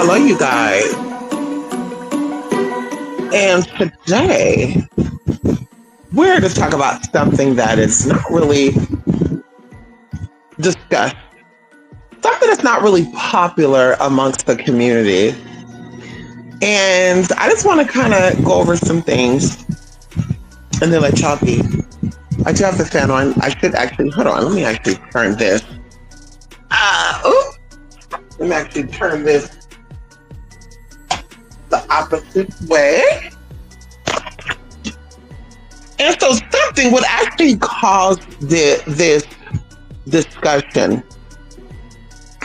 Hello, you guys. And today we're to talk about something that is not really discussed, something that's not really popular amongst the community. And I just want to kind of go over some things and then let y'all be. I do have the fan on. I should actually, hold on, let me actually turn this. Oops. Let me actually turn this the opposite way. And so something would actually cause this discussion,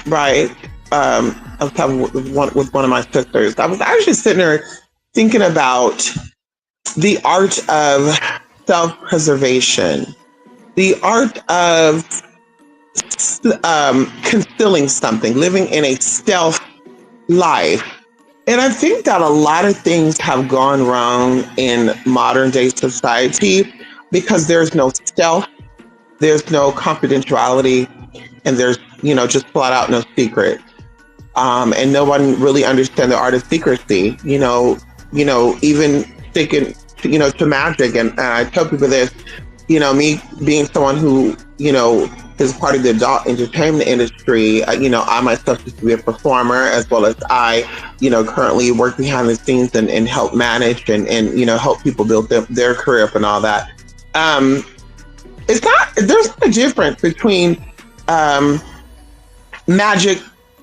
right? I was talking with one of my sisters. I was actually sitting there thinking about the art of self-preservation, the art of concealing something, living in a stealth life. And I think that a lot of things have gone wrong in modern day society because there's no stealth, there's no confidentiality, and there's, just flat out no secret. And no one really understands the art of secrecy, even thinking, to magic. And I tell people this, me being someone who, is part of the adult entertainment industry. I myself used to be a performer, as well as I, currently work behind the scenes and help manage and help people build their career up and all that. There's a difference between magic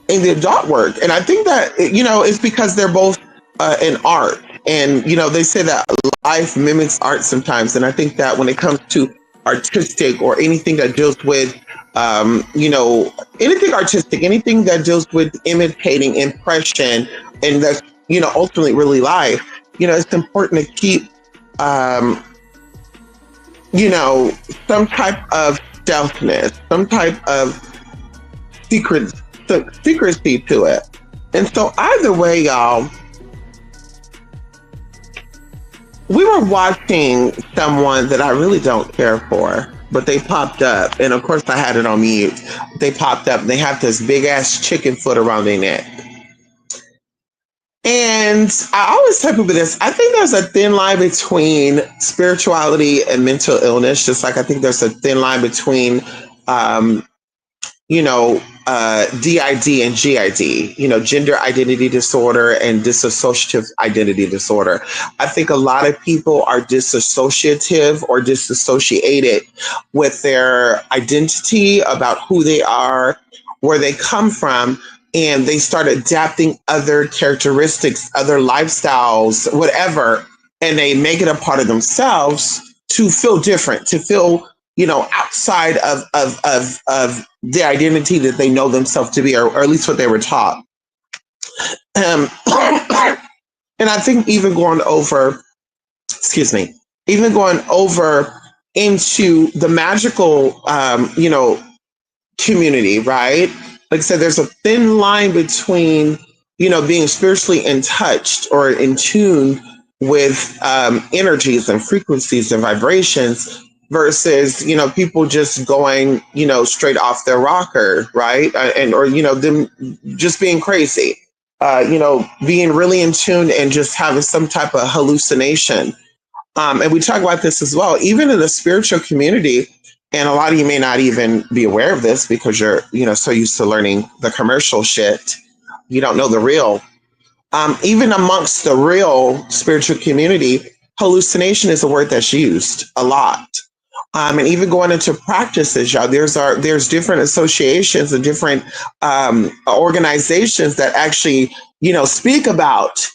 and the adult work. And I think that, it's because they're both an art. And, they say that life mimics art sometimes. And I think that when it comes to artistic or anything that deals with, anything artistic, anything that deals with imitating impression and that's, ultimately really life, it's important to keep, some type of stealthness, some type of secrecy to it. And so either way, y'all, we were watching someone that I really don't care for, but they popped up. And of course I had it on mute. They popped up and they have this big ass chicken foot around their neck. And I always tell people this, I think there's a thin line between spirituality and mental illness, just like I think there's a thin line between, DID and GID, gender identity disorder and dissociative identity disorder. I think a lot of people are disassociative or disassociated with their identity about who they are, where they come from, and they start adapting other characteristics, other lifestyles, whatever, and they make it a part of themselves to feel different, to feel, outside of the identity that they know themselves to be, or at least what they were taught. And I think even going over into the magical, community, right? Like I said, there's a thin line between, being spiritually in touch or in tune with energies and frequencies and vibrations versus, people just going, straight off their rocker, right? Or them just being crazy, being really in tune and just having some type of hallucination. And we talk about this as well, even in the spiritual community. And a lot of you may not even be aware of this because you're, so used to learning the commercial shit. You don't know the real. Even amongst the real spiritual community, hallucination is a word that's used a lot. And even going into practices, y'all, there's different associations and different organizations that actually, speak about,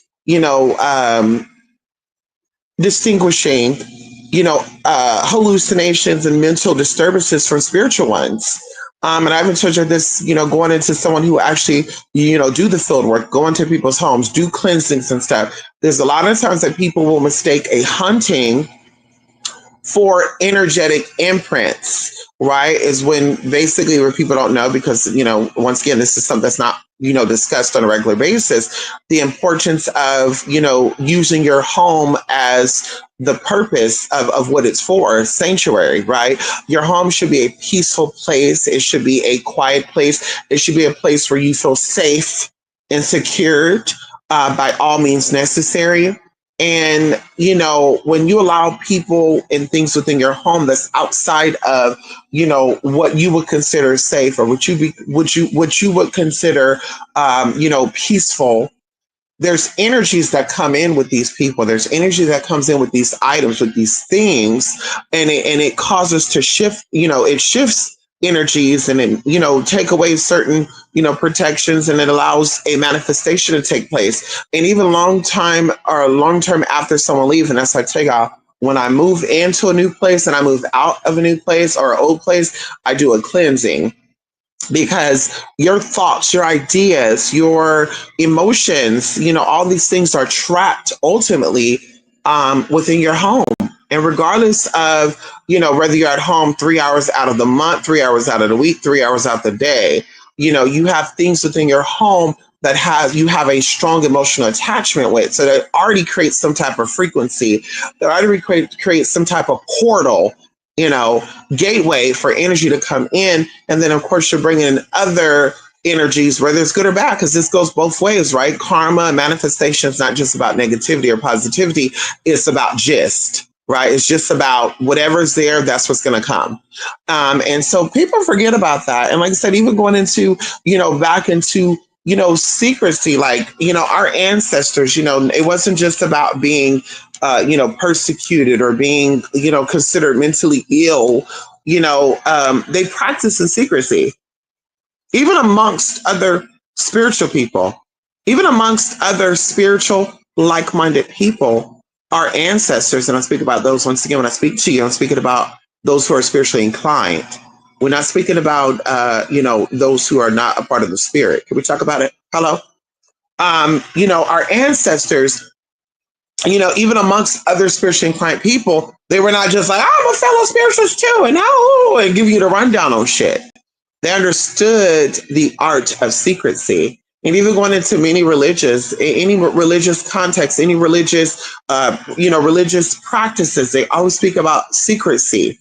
distinguishing, hallucinations and mental disturbances from spiritual ones. And I even told you this, going into someone who actually, do the field work, go into people's homes, do cleansings and stuff. There's a lot of times that people will mistake a hunting for energetic imprints, right? Is when basically where people don't know because, once again, this is something that's not, discussed on a regular basis, the importance of, using your home as the purpose of what it's for, sanctuary, right? Your home should be a peaceful place. It should be a quiet place. It should be a place where you feel safe, and secured by all means necessary. And when you allow people and things within your home that's outside of what you would consider safe, or what you would consider peaceful, there's energies that come in with these people. There's energy that comes in with these items, with these things, and it causes to shift. It shifts energies, and it take away certain protections, and it allows a manifestation to take place. And even long term after someone leaves, and that's how I take off. When I move into a new place and I move out of a new place or an old place, I do a cleansing, because your thoughts, your ideas, your emotions, all these things are trapped ultimately within your home. And regardless of, whether you're at home 3 hours out of the month, 3 hours out of the week, 3 hours out the day, you have things within your home that you have a strong emotional attachment with. So that already creates some type of frequency, that already creates some type of portal, gateway for energy to come in. And then, of course, you're bringing in other energies, whether it's good or bad, because this goes both ways, right? Karma and manifestation is not just about negativity or positivity. It's about gist, right? It's just about whatever's there, that's what's going to come. And so people forget about that. And like I said, even going into, back into, secrecy, like, our ancestors, it wasn't just about being persecuted or being, considered mentally ill. They practice in secrecy, even amongst other spiritual people, even amongst other spiritual, like-minded people. Our ancestors, and I speak about those once again when I speak to you, I'm speaking about those who are spiritually inclined. We're not speaking about, those who are not a part of the spirit. Can we talk about it? Hello? Our ancestors, even amongst other spiritually inclined people, they were not just like, I'm a fellow spiritualist too, and give you the rundown on shit. They understood the art of secrecy. And even going into any religious context, any religious practices, they always speak about secrecy.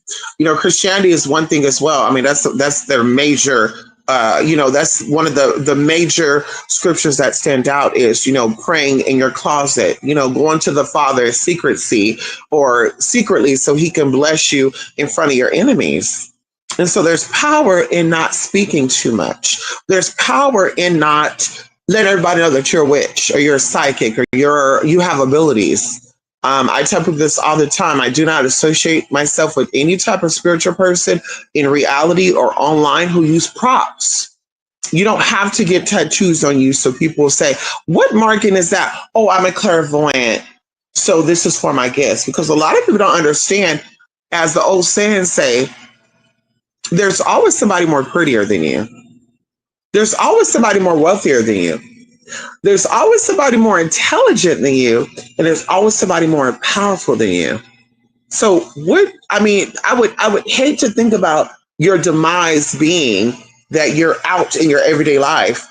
Christianity is one thing as well. I mean, that's their major. That's one of the major scriptures that stand out is, praying in your closet, going to the Father secrecy or secretly so he can bless you in front of your enemies. And so there's power in not speaking too much. There's power in not letting everybody know that you're a witch or you're a psychic or you have abilities. I tell people this all the time. I do not associate myself with any type of spiritual person in reality or online who use props. You don't have to get tattoos on you so people will say, what marking is that? Oh, I'm a clairvoyant, so this is for my gifts. Because a lot of people don't understand, as the old sayings say, there's always somebody more prettier than you. There's always somebody more wealthier than you. There's always somebody more intelligent than you. And there's always somebody more powerful than you. So I would hate to think about your demise being that you're out in your everyday life.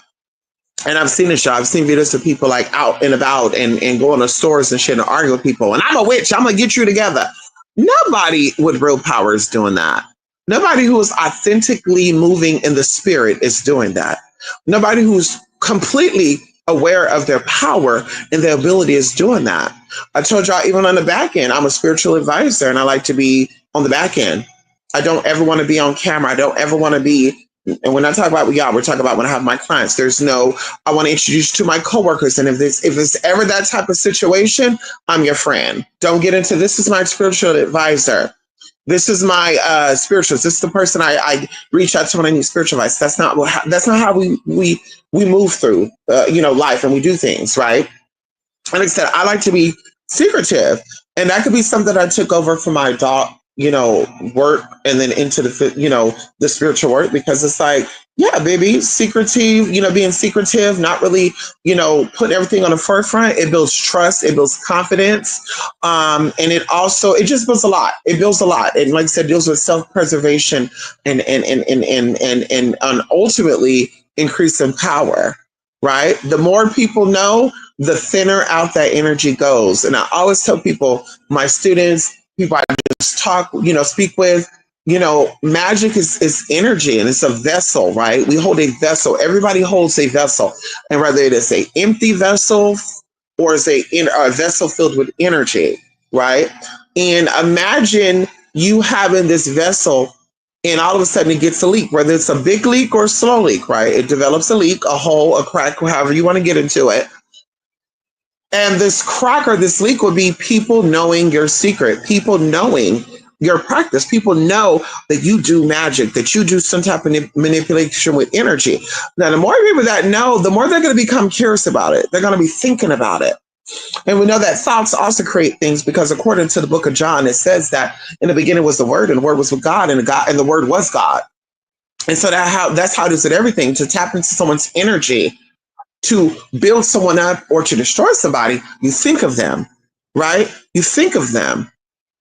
And I've seen this show. I've seen videos of people like out and about and going to stores and shit and arguing with people. And I'm a witch. I'm going to get you together. Nobody with real power is doing that. Nobody who is authentically moving in the spirit is doing that. Nobody who's completely aware of their power and their ability is doing that. I told y'all, even on the back end, I'm a spiritual advisor and I like to be on the back end. I don't ever want to be on camera. I don't ever want to be, and when I talk about y'all, we're talking about when I have my clients. I want to introduce you to my coworkers. And if it's ever that type of situation, I'm your friend. Don't get into, this is my spiritual advisor. This is my spiritualist. This is the person I reach out to when I need spiritual advice. That's not how we move through life and we do things, right? And like I said, I like to be secretive, and that could be something I took over from my adult work and then into the spiritual work, because it's like, yeah, baby, secretive, being secretive, not really, putting everything on the forefront. It builds trust, it builds confidence. And it just builds a lot. It builds a lot. And like I said, deals with self-preservation and ultimately increasing power, right? The more people know, the thinner out that energy goes. And I always tell people, my students, people I just speak with, Magic is energy, and it's a vessel, right? We hold a vessel. Everybody holds a vessel. And whether it is a empty vessel or is a vessel filled with energy, right? And imagine you having this vessel and all of a sudden it gets a leak, whether it's a big leak or a slow leak, right? It develops a leak, a hole, a crack, however you want to get into it. And this crack or this leak would be people knowing your secret, people knowing your practice. People know that you do magic, that you do some type of manipulation with energy. Now, the more people that know, the more they're going to become curious about it. They're going to be thinking about it. And we know that thoughts also create things, because according to the book of John, it says that in the beginning was the Word, and the Word was with God, and the Word was God. And so that's how it is with everything. To tap into someone's energy, to build someone up or to destroy somebody, you think of them, right? You think of them.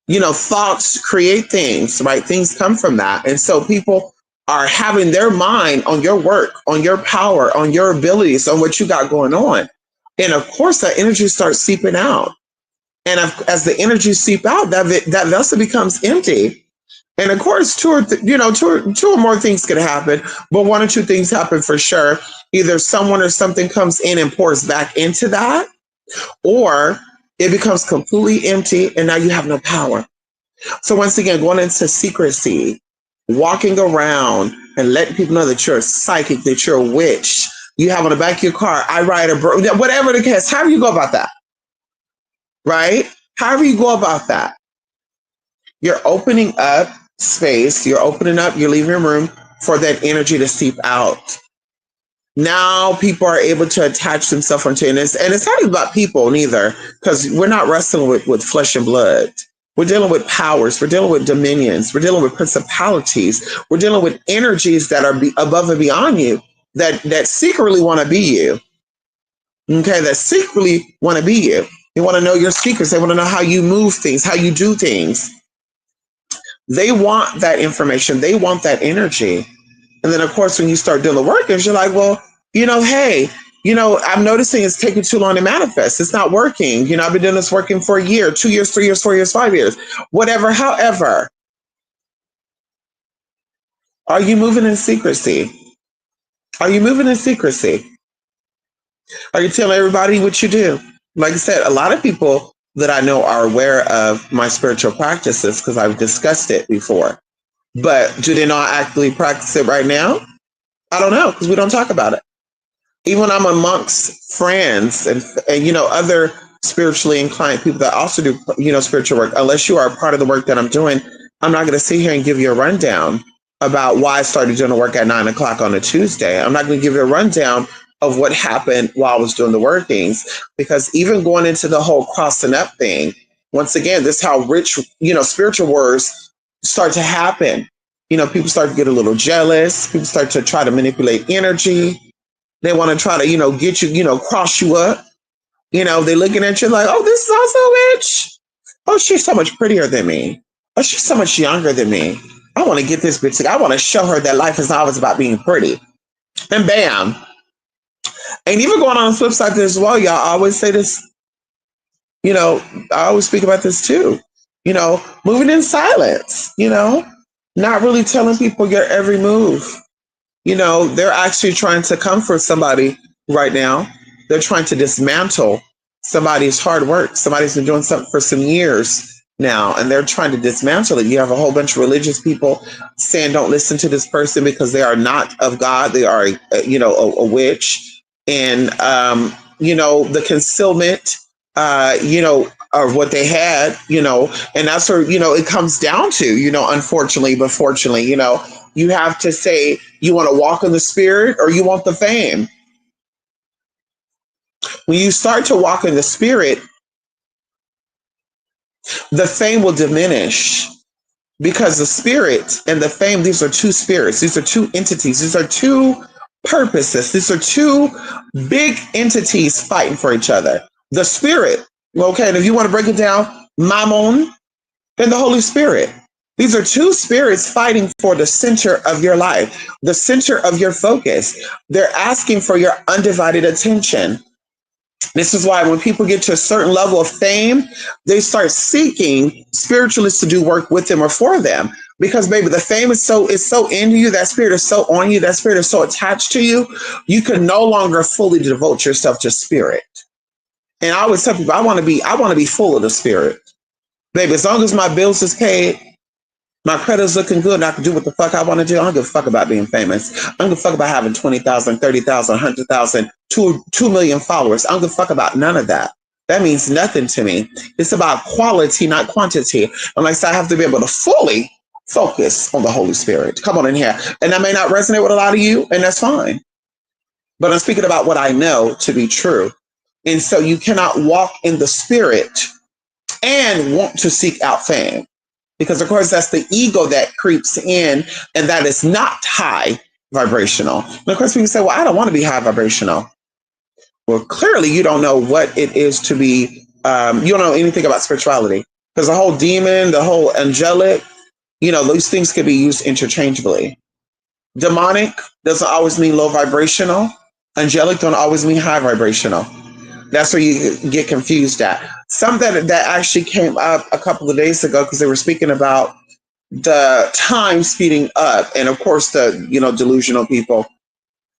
Thoughts create things, right? Things come from that. And so people are having their mind on your work, on your power, on your abilities, on what you got going on. And of course, that energy starts seeping out. And as the energy seep out, that vessel becomes empty. And of course, two or more things could happen, but one or two things happen for sure. Either someone or something comes in and pours back into that, or it becomes completely empty and now you have no power. So once again, going into secrecy, walking around and letting people know that you're a psychic, that you're a witch. You have on the back of your car, I ride a whatever the case. How do you go about that? Right? However you go about that, you're opening up space, you're leaving room for that energy to seep out. Now people are able to attach themselves onto it. And it's not even about people neither, because we're not wrestling with flesh and blood. We're dealing with powers. We're dealing with dominions. We're dealing with principalities. We're dealing with energies that are above and beyond you, that secretly want to be you. Okay, that secretly want to be you. They want to know your secrets. They want to know how you move things, how you do things. They want that information. They want that energy. And then, of course, when you start doing the work, you're like, well, hey, I'm noticing it's taking too long to manifest. It's not working. I've been doing this working for a year, 2 years, 3 years, 4 years, 5 years, whatever. However, are you moving in secrecy? Are you moving in secrecy? Are you telling everybody what you do? Like I said, a lot of people that I know are aware of my spiritual practices because I've discussed it before. But do they not actively practice it right now? I don't know, because we don't talk about it. Even when I'm amongst friends and other spiritually inclined people that also do spiritual work, unless you are a part of the work that I'm doing, I'm not going to sit here and give you a rundown about why I started doing the work at 9:00 on a Tuesday. I'm not going to give you a rundown of what happened while I was doing the workings, because even going into the whole crossing up thing, once again, this is how rich spiritual wars start to happen. People start to get a little jealous. People start to try to manipulate energy. They want to try to, get you, cross you up. They're looking at you like, oh, this is also a witch. Oh, she's so much prettier than me. Oh, she's so much younger than me. I want to get this bitch. I want to show her that life is always about being pretty. And bam. And even going on the flip side as well, y'all, I always say this, I always speak about this too. Moving in silence, not really telling people your every move. They're actually trying to comfort somebody right now. They're trying to dismantle somebody's hard work. Somebody's been doing something for some years now, and they're trying to dismantle it. You have a whole bunch of religious people saying, don't listen to this person because they are not of God. They are, a witch. And, the concealment, of what they had, and that's where, it comes down to, unfortunately, but fortunately, you have to say you want to walk in the spirit or you want the fame. When you start to walk in the spirit, the fame will diminish, because the spirit and the fame, these are two spirits. These are two entities. These are two purposes. These are two big entities fighting for each other. The spirit, okay, and if you want to break it down, Mammon and the Holy Spirit. These are two spirits fighting for the center of your life, the center of your focus. They're asking for your undivided attention. This is why when people get to a certain level of fame, they start seeking spiritualists to do work with them or for them. Because baby, the fame is so into you, that spirit is so on you, that spirit is so attached to you, you can no longer fully devote yourself to spirit. And I always tell people I want to be full of the spirit. Baby, as long as my bills is paid, my credit's looking good, and I can do what the fuck I want to do. I don't give a fuck about being famous. I don't give a fuck about having 20,000, 30,000, 100,000, 2 million followers. I don't give a fuck about none of that. That means nothing to me. It's about quality, not quantity. And like I said, I have to be able to fully focus on the Holy Spirit. Come on in here. And that may not resonate with a lot of you, and that's fine. But I'm speaking about what I know to be true. And so you cannot walk in the spirit and want to seek out fame. Because of course, that's the ego that creeps in, and that is not high vibrational. And of course, people say, well, I don't want to be high vibrational. Well, clearly you don't know what it is to be, you don't know anything about spirituality. Because the whole demon, the whole angelic, those things can be used interchangeably. Demonic doesn't always mean low vibrational. Angelic don't always mean high vibrational. That's where you get confused at. Something that actually came up a couple of days ago, because they were speaking about the time speeding up. And of course, the, delusional people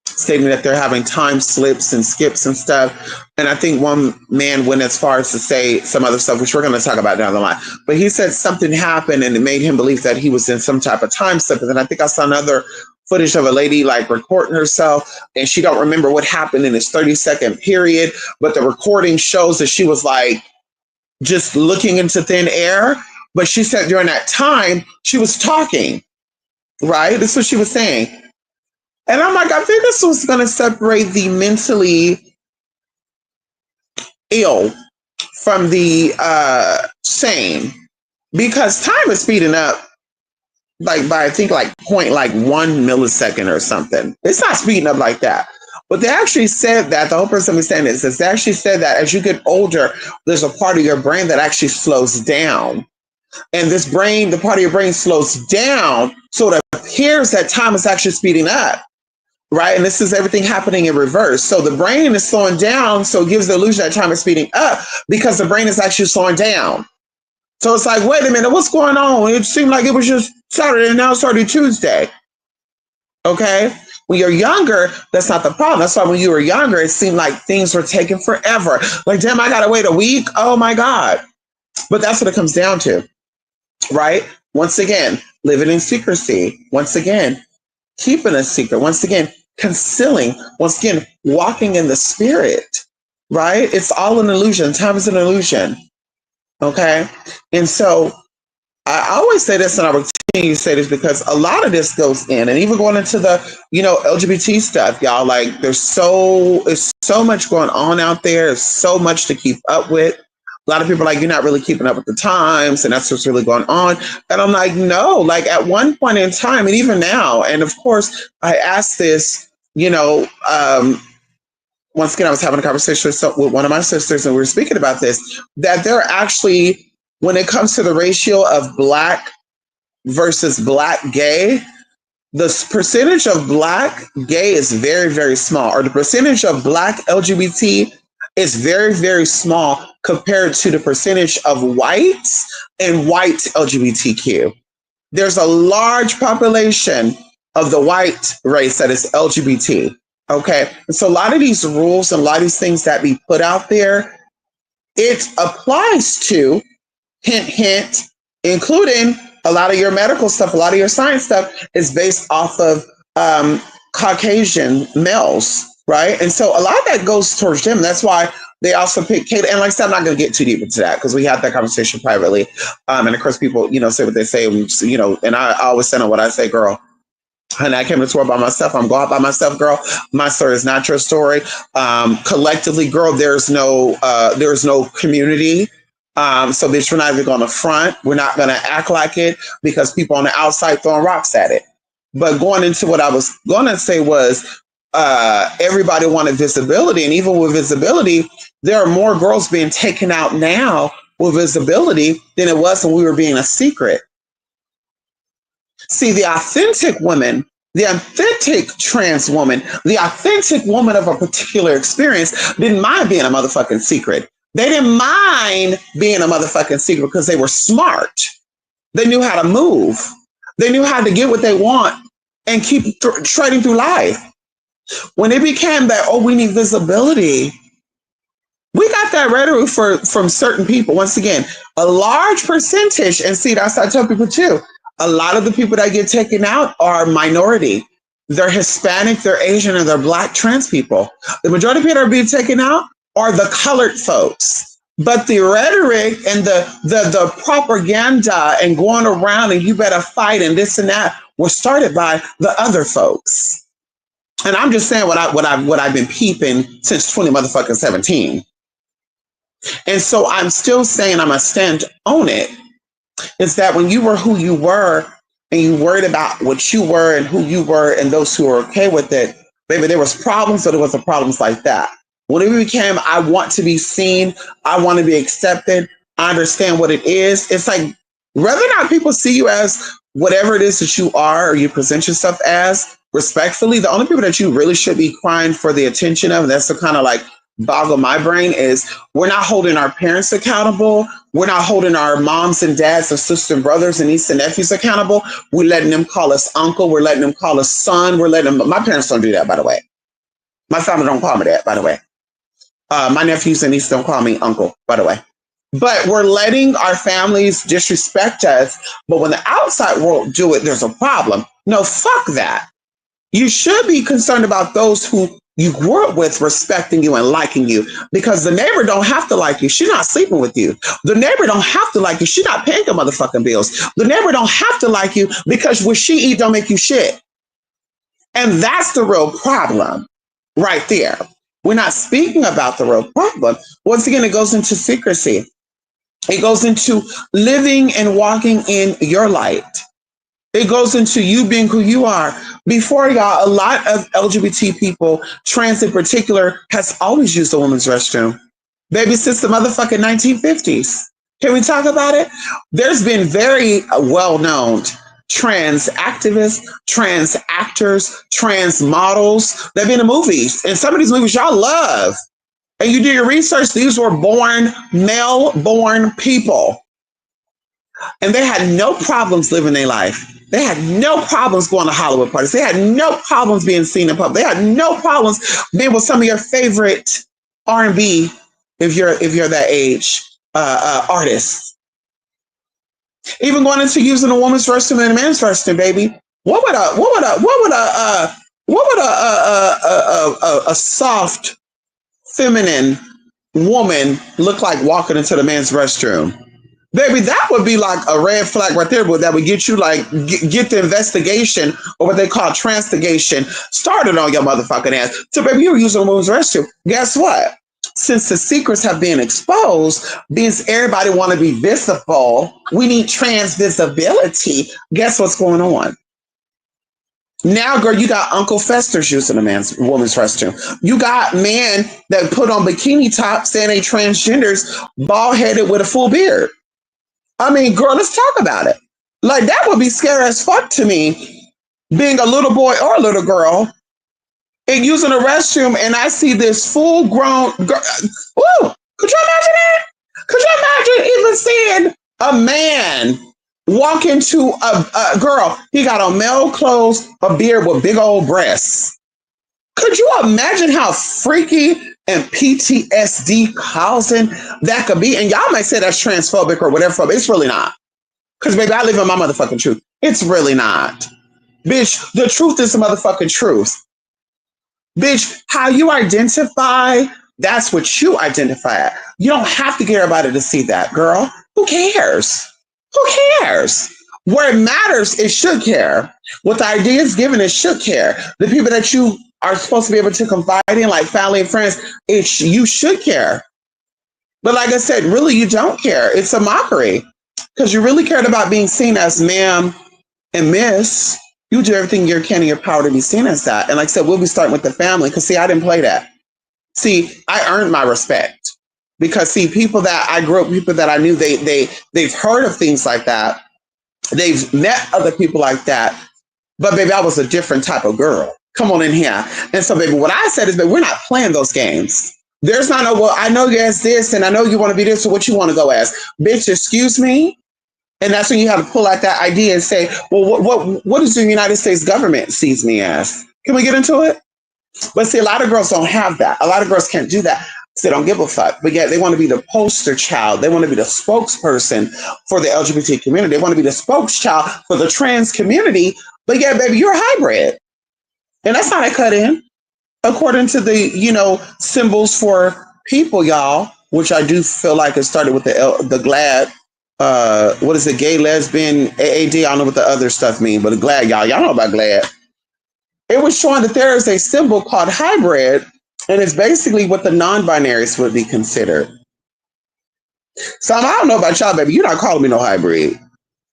stating that they're having time slips and skips and stuff. And I think one man went as far as to say some other stuff, which we're going to talk about down the line. But he said something happened and it made him believe that he was in some type of time slip. And then I think I saw another footage of a lady like recording herself, and she don't remember what happened in this 30-second period, but the recording shows that she was like just looking into thin air. But she said during that time she was talking, right? That's what she was saying. And I'm like, I think this was going to separate the mentally ill from the sane, because time is speeding up like by I think like 0.1 millisecond or something. It's not speeding up like that. But they actually said that, the whole person was saying this, is they actually said that as you get older, there's a part of your brain that actually slows down. And this brain, the part of your brain slows down, so it appears that time is actually speeding up. Right. And this is everything happening in reverse. So the brain is slowing down. So it gives the illusion that time is speeding up because the brain is actually slowing down. So it's like, wait a minute, what's going on? It seemed like it was just Saturday and now it's already Tuesday. Okay. When you're younger, that's not the problem. That's why when you were younger, it seemed like things were taking forever. Like, damn, I got to wait a week. Oh, my God. But that's what it comes down to. Right. Once again, living in secrecy. Once again, keeping a secret. Once again, concealing. Once again, walking in the spirit. Right. It's all an illusion. Time is an illusion. Okay. And so I always say this, and I will continue to say this, because a lot of this goes in, and even going into the, LGBT stuff, y'all, like it's so much going on out there. There's so much to keep up with. A lot of people are like, you're not really keeping up with the times, and that's what's really going on. And I'm like, no, like at one point in time, and even now, and of course, I asked this, once again, I was having a conversation with one of my sisters, and we were speaking about this, that they're actually, when it comes to the ratio of Black versus Black gay, the percentage of Black gay is very, very small, or the percentage of Black LGBT is very, very small compared to the percentage of whites and white LGBTQ. There's a large population of the white race that is LGBT. Okay. And so a lot of these rules and a lot of these things that be put out there, it applies to, hint, hint, including a lot of your medical stuff, a lot of your science stuff is based off of Caucasian males, right? And so a lot of that goes towards them. That's why they also pick Kate. And like I said, I'm not going to get too deep into that because we had that conversation privately. And of course, people, say what they say, and I always send them what I say, girl. And I came to tour by myself. I'm going out by myself, girl. My story is not your story. Collectively, girl, there's no community. So bitch, we're not even going to front. We're not going to act like it because people on the outside throwing rocks at it. But going into what I was going to say was everybody wanted visibility. And even with visibility, there are more girls being taken out now with visibility than it was when we were being a secret. See, the authentic woman, the authentic trans woman, the authentic woman of a particular experience didn't mind being a motherfucking secret. They didn't mind being a motherfucking secret because they were smart. They knew how to move. They knew how to get what they want and keep trading through life. When it became that, oh, we need visibility, we got that rhetoric from certain people. Once again, a large percentage, and see, that's what I tell people too. A lot of the people that get taken out are minority. They're Hispanic, they're Asian, and they're Black trans people. The majority of people that are being taken out are the colored folks. But the rhetoric and the propaganda and going around and you better fight and this and that was started by the other folks. And I'm just saying what I've been peeping since 2017. And so I'm still saying I'm gonna stand on it. Is that when you were who you were and you worried about what you were and who you were and those who were okay with it, baby, there was problems, so there was problems like that. When it became, I want to be seen, I want to be accepted, I understand what it is. It's like, whether or not people see you as whatever it is that you are or you present yourself as, respectfully, the only people that you really should be crying for the attention of, and that's the kind of like boggle my brain, is we're not holding our parents accountable. We're not holding our moms and dads and sisters and brothers and nieces and nephews accountable. We're letting them call us uncle. We're letting them call us son. We're letting them, my parents don't do that, by the way. My family don't call me that, by the way. My nephews and nieces don't call me uncle, by the way. But we're letting our families disrespect us. But when the outside world do it, there's a problem. No, fuck that. You should be concerned about those who you grew up with respecting you and liking you, because the neighbor don't have to like you. She's not sleeping with you. The neighbor don't have to like you. She's not paying your motherfucking bills. The neighbor don't have to like you because what she eat don't make you shit. And that's the real problem right there. We're not speaking about the real problem. Once again, it goes into secrecy. It goes into living and walking in your light. It goes into you being who you are. Before, y'all, a lot of LGBT people, trans in particular, has always used the women's restroom. Baby, since the motherfucking 1950s. Can we talk about it? There's been very well-known trans activists, trans actors, trans models. They've been in movies. And some of these movies y'all love. And you do your research, these were male-born people. And they had no problems living their life. They had no problems going to Hollywood parties. They had no problems being seen in public. They had no problems being with some of your favorite R&B, if you're that age, artists. Even going into using a woman's restroom and a man's restroom, baby. What would a soft, feminine woman look like walking into the man's restroom? Baby, that would be like a red flag right there, but that would get you like, get the investigation or what they call transtigation started on your motherfucking ass. So baby, you're using a woman's restroom. Guess what? Since the secrets have been exposed, because everybody want to be visible, we need trans visibility. Guess what's going on? Now, girl, you got Uncle Fester's using a woman's restroom. You got men that put on bikini tops saying they transgenders, bald headed with a full beard. I mean, girl, let's talk about it. Like, that would be scary as fuck to me, being a little boy or a little girl, and using a restroom, and I see this full-grown girl. Ooh, could you imagine that? Could you imagine even seeing a man walk into a girl? He got on male clothes, a beard with big old breasts. Could you imagine how freaky and PTSD causing that could be? And y'all might say that's transphobic or whatever, but it's really not. Because, baby, I live in my motherfucking truth. It's really not. Bitch, the truth is the motherfucking truth. Bitch, how you identify, that's what you identify at. You don't have to get everybody to see that, girl. Who cares? Who cares? Where it matters, it should care. What the idea is given, it should care. The people that you are supposed to be able to confide in, like family and friends, you should care. But like I said, really, you don't care. It's a mockery. Because you really cared about being seen as ma'am and miss. You do everything you can in your power to be seen as that. And like I said, we'll be starting with the family. Because see, I didn't play that. See, I earned my respect. Because see, people that I grew up, people that I knew, they've heard of things like that. They've met other people like that. But baby, I was a different type of girl. Come on in here. And so, baby, what I said is, baby, we're not playing those games. There's not no, well, I know you as this, and I know you want to be this, or what you want to go as. Bitch, excuse me. And that's when you have to pull out that idea and say, well, what does the United States government sees me as? Can we get into it? But see, a lot of girls don't have that. A lot of girls can't do that. They don't give a fuck. But yet they want to be the poster child. They want to be the spokesperson for the LGBT community. They want to be the spokeschild for the trans community. But yeah, baby, you're a hybrid. And that's not a cut in. According to the, symbols for people, y'all, which I do feel like it started with the GLAD. What is it? Gay, lesbian, AAD. I don't know what the other stuff mean, but the GLAD, y'all know about GLAD. It was showing that there is a symbol called hybrid, and it's basically what the non-binaries would be considered. So I don't know about y'all, baby. You're not calling me no hybrid.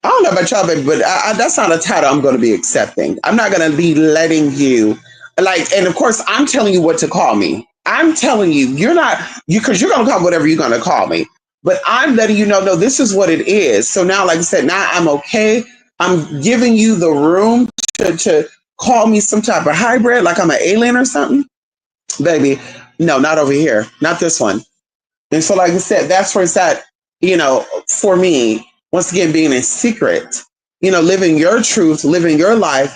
I don't know about y'all, baby, but that's not a title I'm going to be accepting. I'm not going to be letting you, and of course, I'm telling you what to call me. I'm telling you, because you're going to call me whatever you're going to call me. But I'm letting you know, no, this is what it is. So now, like I said, now I'm okay. I'm giving you the room to call me some type of hybrid, like I'm an alien or something. Baby, no, not over here. Not this one. And so, like I said, that's where it's at, for me, once again, being in secret, living your truth, living your life.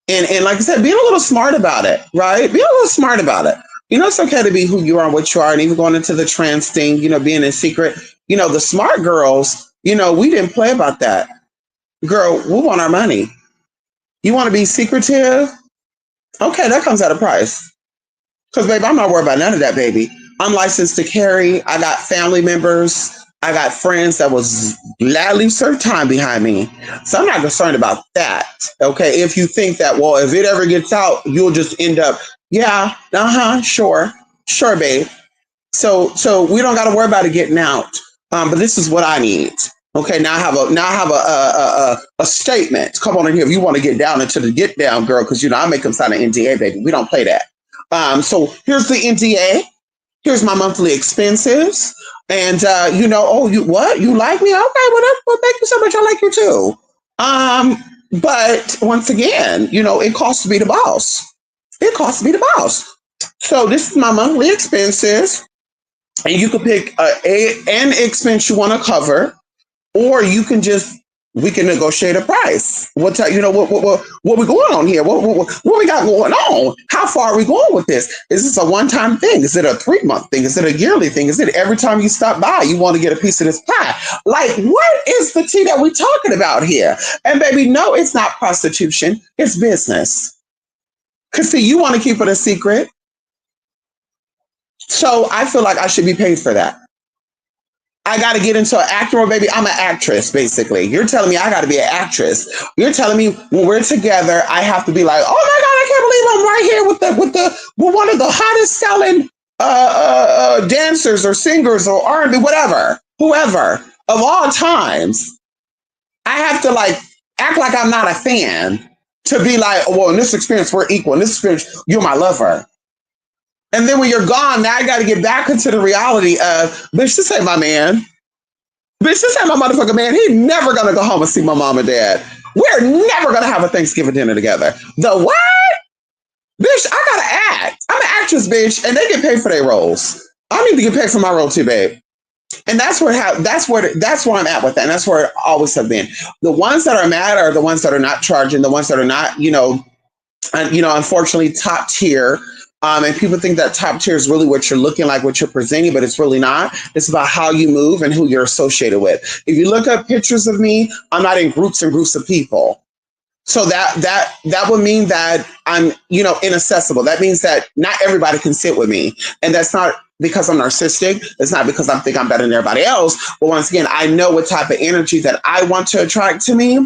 And like I said, being a little smart about it, right? Be a little smart about it. It's okay to be who you are and what you are, and even going into the trans thing, being in secret. The smart girls, we didn't play about that. Girl, we want our money. You want to be secretive? Okay, that comes at a price. Because, baby, I'm not worried about none of that, baby. I'm licensed to carry. I got family members. I got friends that was gladly serve time behind me. So I'm not concerned about that. Okay, if you think that, well, if it ever gets out, you'll just end up, yeah, sure, babe. So we don't got to worry about it getting out. But this is what I need. Okay, now I have a statement. Come on in here if you want to get down into the get down, girl, because I make them sign an NDA, baby. We don't play that. So here's the NDA. Here's my monthly expenses. And oh, you what? You like me? Okay, well, thank you so much. I like you too. But once again, it costs to be the boss. It costs to be the boss. So this is my monthly expenses. And you can pick an expense you want to cover. Or you can we can negotiate a price. What we going on here? What we got going on? How far are we going with this? Is this a one-time thing? Is it a 3-month thing? Is it a yearly thing? Is it every time you stop by, you want to get a piece of this pie? Like, what is the tea that we're talking about here? And baby, no, it's not prostitution. It's business. Because see, you want to keep it a secret. So I feel like I should be paid for that. I got to get into an acting role, baby. I'm an actress, basically. You're telling me I got to be an actress. You're telling me when we're together, I have to be like, oh my God, I can't believe I'm right here with one of the hottest selling dancers or singers or R&B, whatever, whoever of all times. I have to act like I'm not a fan to be like, well, in this experience, we're equal. In this experience, you're my lover. And then when you're gone, now I got to get back into the reality of, bitch, this ain't my man. Bitch, this ain't my motherfucking man. He's never going to go home and see my mom and dad. We're never going to have a Thanksgiving dinner together. The what? Bitch, I got to act. I'm an actress, bitch, and they get paid for their roles. I need to get paid for my role too, babe. And that's where I'm at with that. And that's where it always have been. The ones that are mad are the ones that are not charging, the ones that are not, unfortunately top tier. And people think that top tier is really what you're looking like, what you're presenting, but it's really not. It's about how you move and who you're associated with. If you look up pictures of me, I'm not in groups and groups of people. So that would mean that I'm, inaccessible. That means that not everybody can sit with me. And that's not because I'm narcissistic. It's not because I think I'm better than everybody else. But once again, I know what type of energy that I want to attract to me.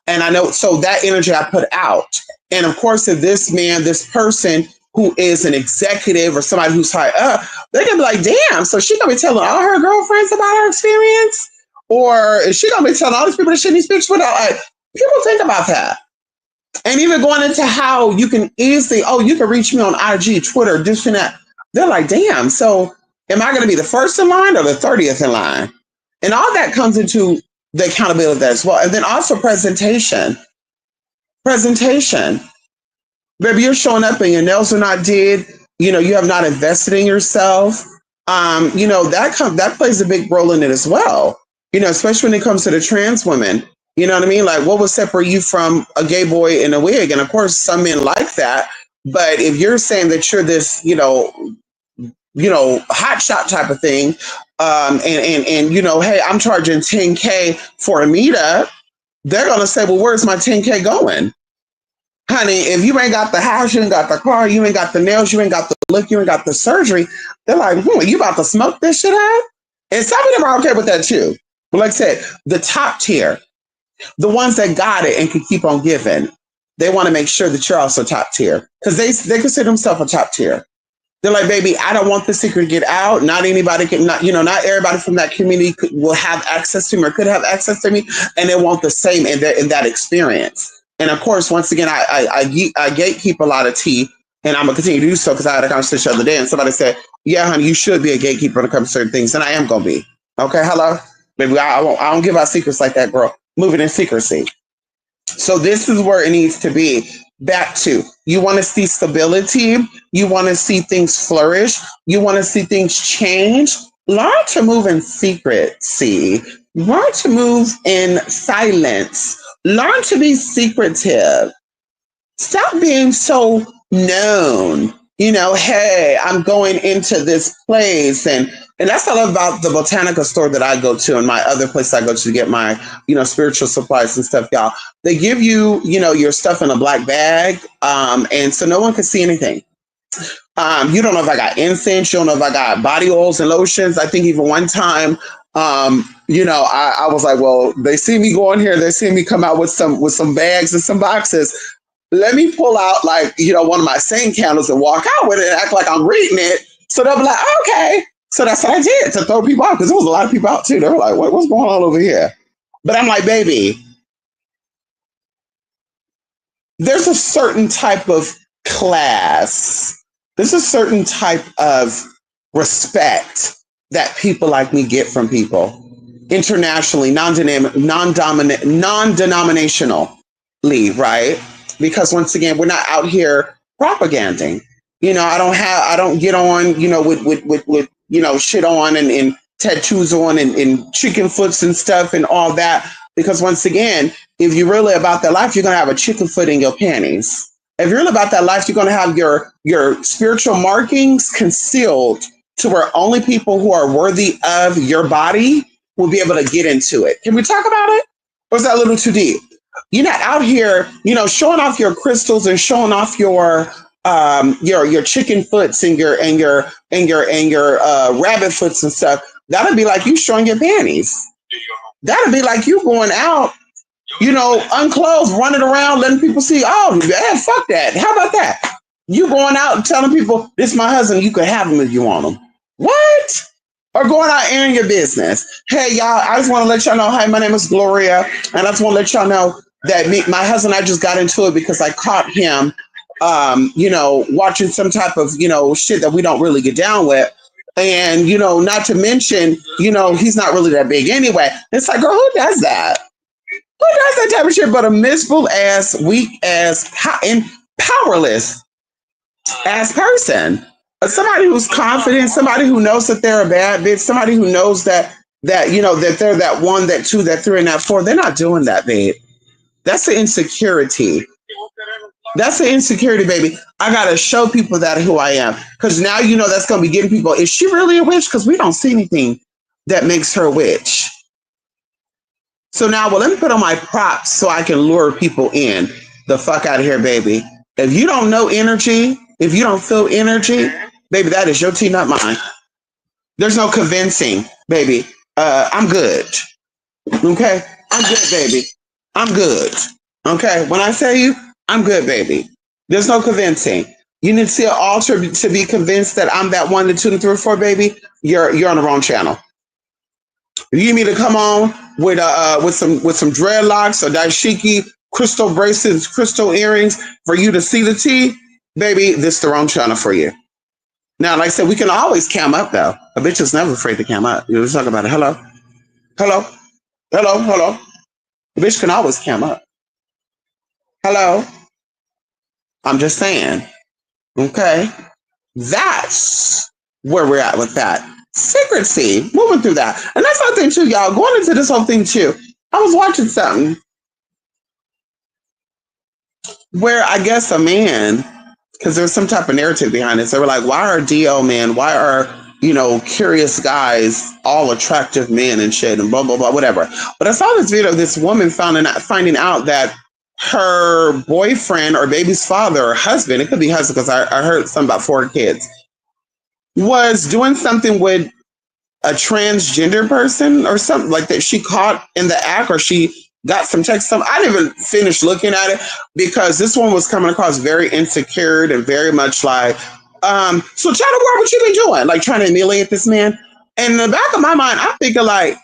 And I know, so that energy I put out. And of course, if this person who is an executive or somebody who's high up, they're gonna be like, damn, so she gonna be telling all her girlfriends about her experience? Or is she gonna be telling all these people that she needs pictures with? People think about that. And even going into how you can easily, you can reach me on IG, Twitter, this and that. They're like, damn, so am I gonna be the first in line or the 30th in line? And all that comes into the accountability of that as well. And then also presentation. Baby, you're showing up and your nails are not did. You have not invested in yourself. That plays a big role in it as well. Especially when it comes to the trans women. You know what I mean? Like, what would separate you from a gay boy in a wig? And of course, some men like that. But if you're saying that you're this, hot shot type of thing, and hey, I'm charging 10K for a meetup, they're gonna say, well, where's my 10K going? Honey, if you ain't got the house, you ain't got the car, you ain't got the nails, you ain't got the look, you ain't got the surgery, they're like, you about to smoke this shit out? And some of them are okay with that too. But like I said, the top tier, the ones that got it and can keep on giving, they want to make sure that you're also top tier because they consider themselves a top tier. They're like, baby, I don't want the secret to get out. Not anybody can, not everybody from that community will have access to me or could have access to me, and they want the same in that experience. And of course, once again, I gatekeep a lot of tea, and I'm gonna continue to do so because I had a conversation the other day, and somebody said, "Yeah, honey, you should be a gatekeeper when it comes to certain things," and I am gonna be. Okay, hello, baby, I don't give out secrets like that, girl. Moving in secrecy. So this is where it needs to be. Back to, you want to see stability, you want to see things flourish, you want to see things change. Learn to move in secrecy. Learn to move in silence. Learn to be secretive. Stop being so known. Hey, I'm going into this place, and that's what I love about the Botanica store that I go to and my other place I go to get my, spiritual supplies and stuff, y'all. They give you, your stuff in a black bag, and so no one can see anything. You don't know if I got incense, you don't know if I got body oils and lotions. I think even one time, I was like, well, they see me go in here, they see me come out with some bags and some boxes. Let me pull out one of my same candles and walk out with it and act like I'm reading it. So they'll be like, okay. So that's what I did to throw people out because there was a lot of people out too. They were like, what's going on over here? But I'm like, baby, there's a certain type of class. There's a certain type of respect that people like me get from people internationally, non-denominationally, right? Because once again, we're not out here propaganding. I don't get on, with shit on and tattoos on and chicken foots and stuff and all that. Because once again, if you're really about that life, you're gonna have a chicken foot in your panties. If you're really about that life, you're gonna have your spiritual markings concealed to where only people who are worthy of your body will be able to get into it. Can we talk about it? Or is that a little too deep? You're not out here, showing off your crystals and showing off your chicken foots and your rabbit foots and stuff. That'd be like you showing your panties. That'd be like you going out, unclothed, running around, letting people see. Oh, yeah, fuck that. How about that? You going out and telling people, this is my husband, you can have him if you want him. What? Or going out airing your business. Hey, y'all, I just want to let y'all know, hi, my name is Gloria. And I just want to let y'all know that my husband and I just got into it because I caught him, watching some type of, shit that we don't really get down with. And, not to mention, he's not really that big anyway. It's like, girl, who does that? Who does that type of shit but a miserable ass, weak ass, and powerless ass person? Somebody who's confident, somebody who knows that they're a bad bitch, somebody who knows that that they're that one, that two, that three, and that four. They're not doing that, babe. That's the insecurity. That's the insecurity, baby. I gotta show people that who I am. Because now that's gonna be getting people, is she really a witch? Because we don't see anything that makes her a witch. So now, well, let me put on my props so I can lure people in. The fuck out of here, baby. If you don't know energy, if you don't feel energy, baby, that is your tea, not mine. There's no convincing, baby. I'm good. Okay? I'm good, baby. I'm good. Okay? When I say you, I'm good, baby. There's no convincing. You need to see an altar to be convinced that I'm that one, the two, the three, four, baby. You're on the wrong channel. If you need me to come on with some dreadlocks or dashiki, crystal bracelets, crystal earrings for you to see the tea, baby, this is the wrong channel for you. Now, like I said, we can always cam up though. A bitch is never afraid to cam up. Let's talk about it. Hello. A bitch can always cam up. Hello. I'm just saying. Okay. That's where we're at with that. Secrecy, moving through that. And that's another thing too, y'all. Going into this whole thing too. I was watching something where I guess a man, because there's some type of narrative behind this. They were like, why are DL men, why are, curious guys all attractive men and shit and blah, blah, blah, whatever. But I saw this video of this woman finding out that her boyfriend or baby's father or husband, it could be husband because I heard something about 4 kids, was doing something with a transgender person or something like that. She caught in the act, or she got some text. I didn't even finish looking at it because this one was coming across very insecure and very much like, so China, what you been doing? Like trying to humiliate this man. And in the back of my mind, I'm thinking like,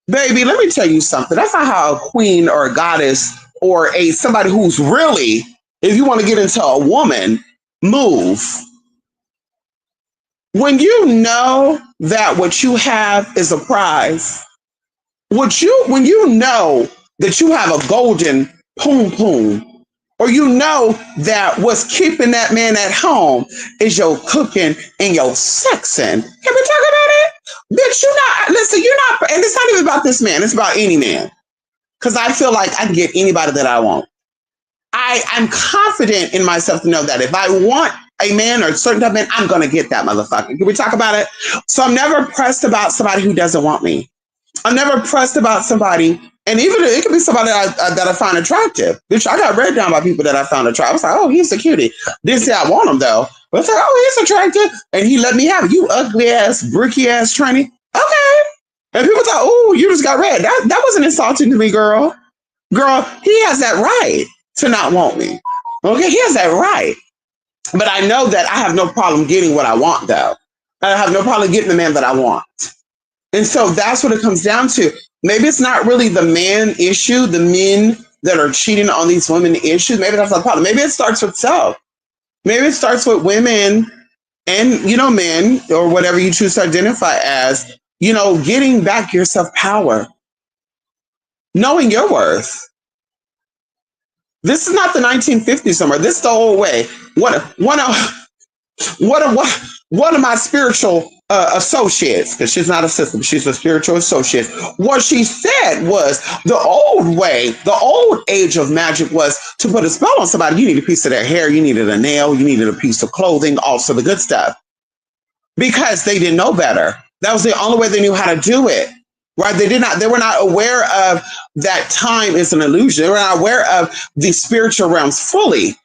baby, let me tell you something. That's not how a queen or a goddess or somebody who's really, if you want to get into a woman, move. When you know that what you have is a prize, when you know that you have a golden poom poom, or you know that what's keeping that man at home is your cooking and your sexing. Can we talk about it? Bitch, you're not, and it's not even about this man, it's about any man. Because I feel like I can get anybody that I want. I'm confident in myself to know that if I want a man or a certain type of man, I'm going to get that motherfucker. Can we talk about it? So I'm never pressed about somebody who doesn't want me. I'm never pressed about somebody, and even it could be somebody that I find attractive. Bitch, I got read down by people that I found attractive. I was like, oh, he's a cutie. Didn't say I want him though. But it's like, oh, he's attractive. And he let me have it. You ugly ass, bricky ass tranny. Okay. And people thought, oh, you just got read. That wasn't insulting to me, girl. Girl, he has that right to not want me. Okay, he has that right. But I know that I have no problem getting what I want, though. I have no problem getting the man that I want. And so that's what it comes down to. Maybe it's not really the man issue, the men that are cheating on these women issues. Maybe that's not the problem. Maybe it starts with self. Maybe it starts with women and, men, or whatever you choose to identify as, getting back your self-power, knowing your worth. This is not the 1950s somewhere. This is the old way. One of my spiritual associates, because she's not a sister, but she's a spiritual associate. What she said was the old way, the old age of magic was to put a spell on somebody. You need a piece of their hair, you needed a nail, you needed a piece of clothing, also the good stuff, because they didn't know better. That was the only way they knew how to do it. Right? They were not aware of that time is an illusion. They were not aware of the spiritual realms fully.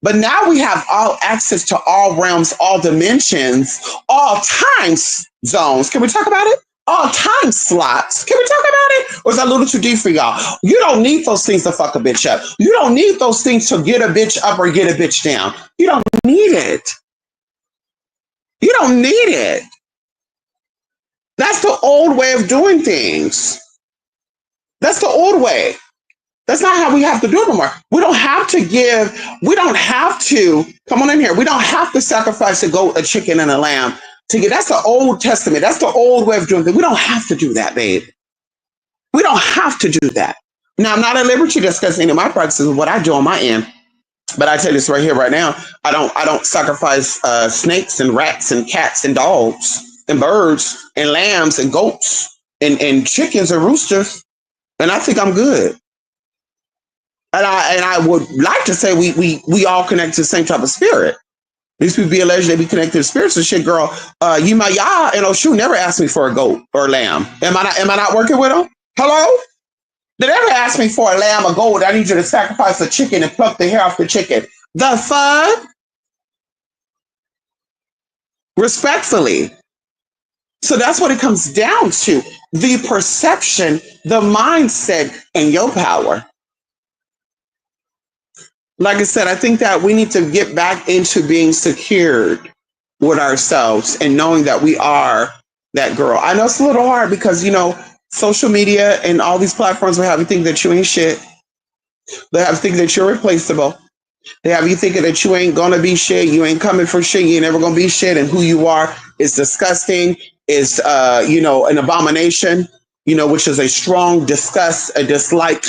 But now we have all access to all realms, all dimensions, all time zones. Can we talk about it? All time slots. Can we talk about it? Or is that a little too deep for y'all? You don't need those things to fuck a bitch up. You don't need those things to get a bitch up or get a bitch down. You don't need it. You don't need it. That's the old way of doing things. That's the old way. That's not how we have to do it anymore. We don't have to, come on in here. We don't have to sacrifice a goat, a chicken, and a lamb to get, that's the Old Testament. That's the old way of doing things. We don't have to do that, babe. We don't have to do that. Now, I'm not at liberty to discuss any of my practices, what I do on my end. But I tell you this right here, right now, I don't sacrifice snakes and rats and cats and dogs and birds and lambs and goats and chickens and roosters. And I think I'm good. And I would like to say we all connect to the same type of spirit. These people be alleged they be connected to spirits and shit, girl. You my Yah and Oshu never asked me for a goat or a lamb. Am I not working with them? Hello? They never asked me for a lamb or goat. I need you to sacrifice a chicken and pluck the hair off the chicken. The fuck? Respectfully. So that's what it comes down to. The perception, the mindset, and your power. Like I said, I think that we need to get back into being secured with ourselves and knowing that we are that girl. I know it's a little hard because, social media and all these platforms will have you think that you ain't shit. They have you think that you're replaceable. They have you thinking that you ain't gonna be shit. You ain't coming for shit. You ain't never gonna be shit. And who you are is disgusting, is, an abomination, which is a strong disgust, a dislike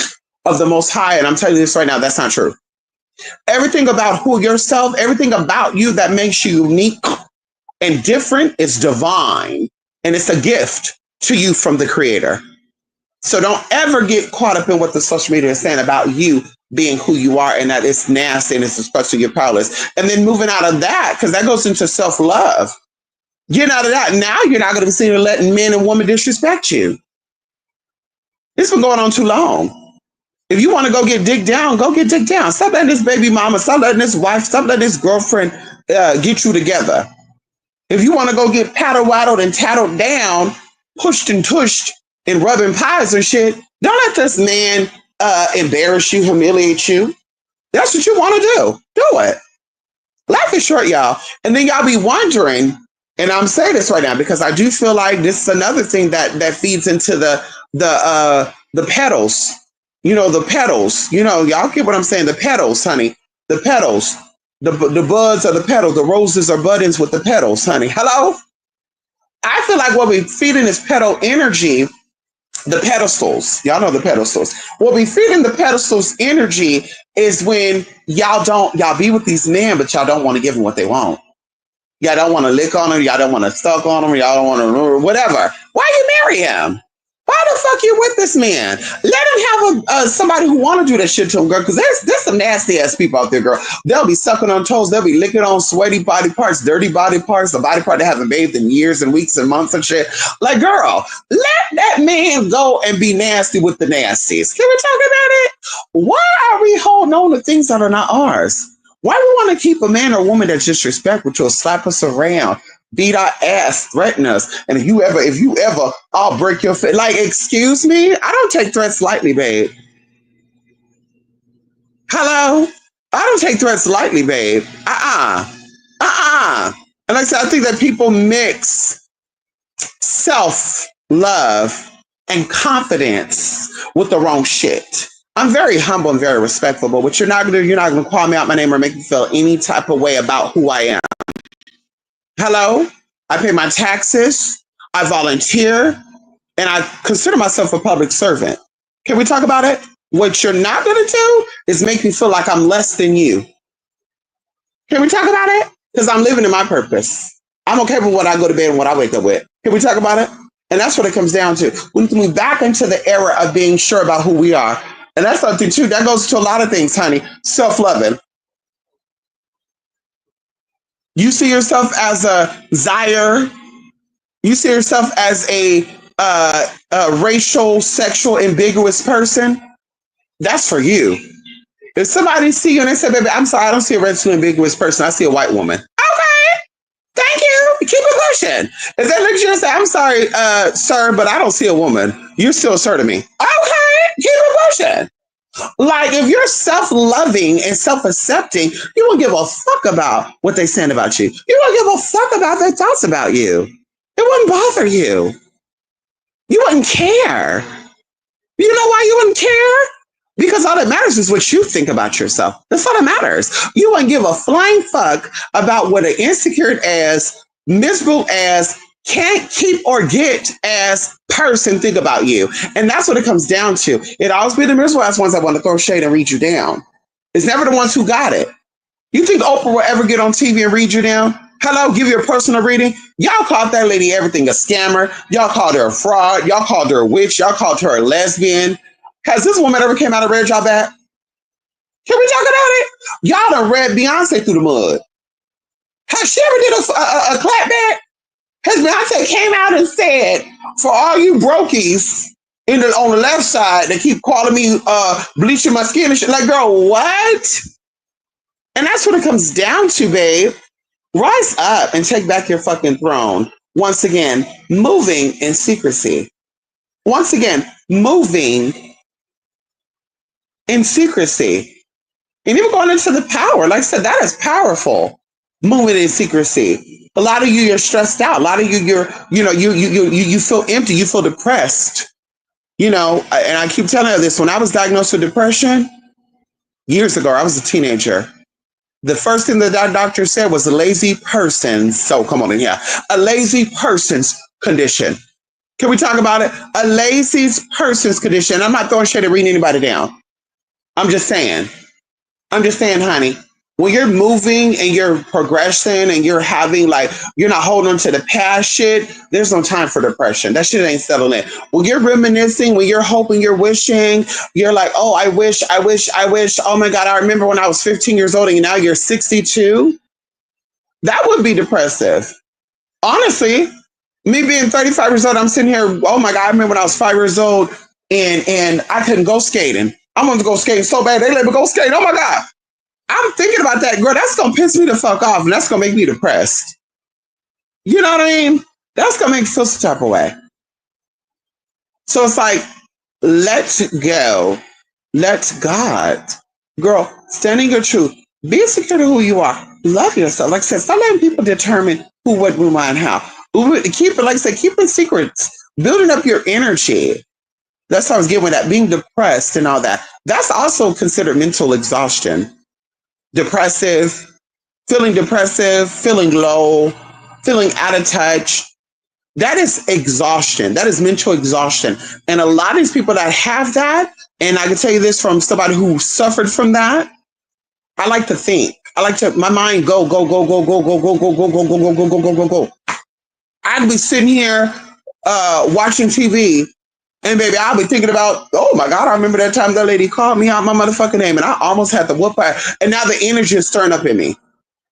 of the Most High. And I'm telling you this right now, that's not true. Everything about yourself, everything about you that makes you unique and different is divine. And it's a gift to you from the Creator. So don't ever get caught up in what the social media is saying about you being who you are and that it's nasty and it's especially you're powerless. And then moving out of that, because that goes into self love. Getting out of that, now you're not going to be sitting letting men and women disrespect you. It's been going on too long. If you want to go get dick down, go get dick down. Stop letting this baby mama, stop letting this wife, stop letting this girlfriend get you together. If you want to go get paddle waddled and tattled down, pushed and tushed and rubbing pies and shit, don't let this man embarrass you, humiliate you. That's what you want to do. Do it. Life is short, y'all. And then y'all be wondering, and I'm saying this right now because I do feel like this is another thing that feeds into the petals. You know, the petals. You know, y'all get what I'm saying? The petals, honey. The petals. The buds are the petals. The roses are buddings with the petals, honey. Hello? I feel like what we feeding is petal energy, the pedestals. Y'all know the pedestals. What we feeding the pedestals energy is when y'all be with these men, but y'all don't want to give them what they want. Y'all don't want to lick on them. Y'all don't want to suck on them. Y'all don't want to whatever. Why you marry him? Why the fuck you with this man? Let him have somebody who want to do that shit to him, girl. Because there's some nasty ass people out there, girl. They'll be sucking on toes. They'll be licking on sweaty body parts, dirty body parts, a body part that haven't bathed in years and weeks and months and shit. Like, girl, let that man go and be nasty with the nasties. Can we talk about it? Why are we holding on to things that are not ours? Why do we want to keep a man or woman that's disrespectful to slap us around, beat our ass, threaten us? And if you ever, I'll break your face. Like, excuse me? I don't take threats lightly, babe. Hello? I don't take threats lightly, babe. And like I said, I think that people mix self-love and confidence with the wrong shit. I'm very humble and very respectful, but what you're not gonna call me out my name or make me feel any type of way about who I am. Hello? I pay my taxes, I volunteer, and I consider myself a public servant. Can we talk about it? What you're not gonna do is make me feel like I'm less than you. Can we talk about it? Because I'm living in my purpose. I'm okay with what I go to bed and what I wake up with. Can we talk about it? And that's what it comes down to. We need to move back into the era of being sure about who we are. And that's something too. That goes to a lot of things, honey. Self-loving. You see yourself as a Zaire. You see yourself as a racial, sexual, ambiguous person. That's for you. If somebody see you and they say, baby, I'm sorry, I don't see a racial ambiguous person. I see a white woman. Okay. Thank you. Keep it pushing. If they look at you and say, I'm sorry, sir, but I don't see a woman. You're still a sir to me. Okay. Keep it pushing. Like, if you're self-loving and self-accepting, you won't give a fuck about what they're saying about you. You won't give a fuck about their thoughts about you. It wouldn't bother you. You wouldn't care. You know why you wouldn't care? Because all that matters is what you think about yourself. That's all that matters. You wouldn't give a flying fuck about what an insecure ass, miserable ass, can't keep or get ass person think about you. And that's what it comes down to. It always be the miserable ass ones that want to throw shade and read you down. It's never the ones who got it. You think Oprah will ever get on TV and read you down? Hello, give you a personal reading? Y'all called that lady everything a scammer. Y'all called her a fraud. Y'all called her a witch. Y'all called her a lesbian. Has this woman ever came out and read y'all back? Can we talk about it? Y'all done read Beyonce through the mud. Has she ever did a clapback? Has Beyonce came out and said, for all you brokies on the left side that keep calling me bleaching my skin and shit, like, girl, what? And that's what it comes down to, babe. Rise up and take back your fucking throne. Once again, moving in secrecy. Once again, moving in secrecy. And even going into the power, like I said, that is powerful. Moving in secrecy. A lot of you're stressed out. A lot of you feel empty. You feel depressed. You know, and I keep telling her this. When I was diagnosed with depression years ago, I was a teenager. The first thing that doctor said was a lazy person's. So come on in here. A lazy person's condition. Can we talk about it? A lazy person's condition. I'm not throwing shade at reading anybody down. I'm just saying, honey. When you're moving and you're progressing and you're having like you're not holding on to the past shit, there's no time for depression. That shit ain't settling. When you're reminiscing, when you're hoping, you're wishing, you're like, oh, I wish, I wish, I wish. Oh my God, I remember when I was 15 years old and now you're 62. That would be depressive. Honestly, me being 35 years old, I'm sitting here, oh my God, I remember when I was 5 years old and I couldn't go skating. I wanted to go skating so bad. They let me go skate. Oh my God. I'm thinking about that, girl. That's gonna piss me the fuck off, and that's gonna make me depressed. You know what I mean? That's gonna make me feel some type of way. So it's like, let go, let God, girl, stand in your truth. Be secure to who you are. Love yourself. Like I said, stop letting people determine who, what, when, why, and how. Keep it, like I said, keep it secrets. Building up your energy. That's how I was getting with that. Being depressed and all that. That's also considered mental exhaustion. Depressive, feeling low, feeling out of touch. That is exhaustion. That is mental exhaustion. And a lot of these people that have that, and I can tell you this from somebody who suffered from that, I like to think. I like to, my mind go, go, go, go, go, go, go, go, go, go, go, go, go, go, go, go, go. I'd be sitting here watching TV and baby, I'll be thinking about, oh my God, I remember that time that lady called me out my motherfucking name and I almost had to whoop her. And now the energy is stirring up in me.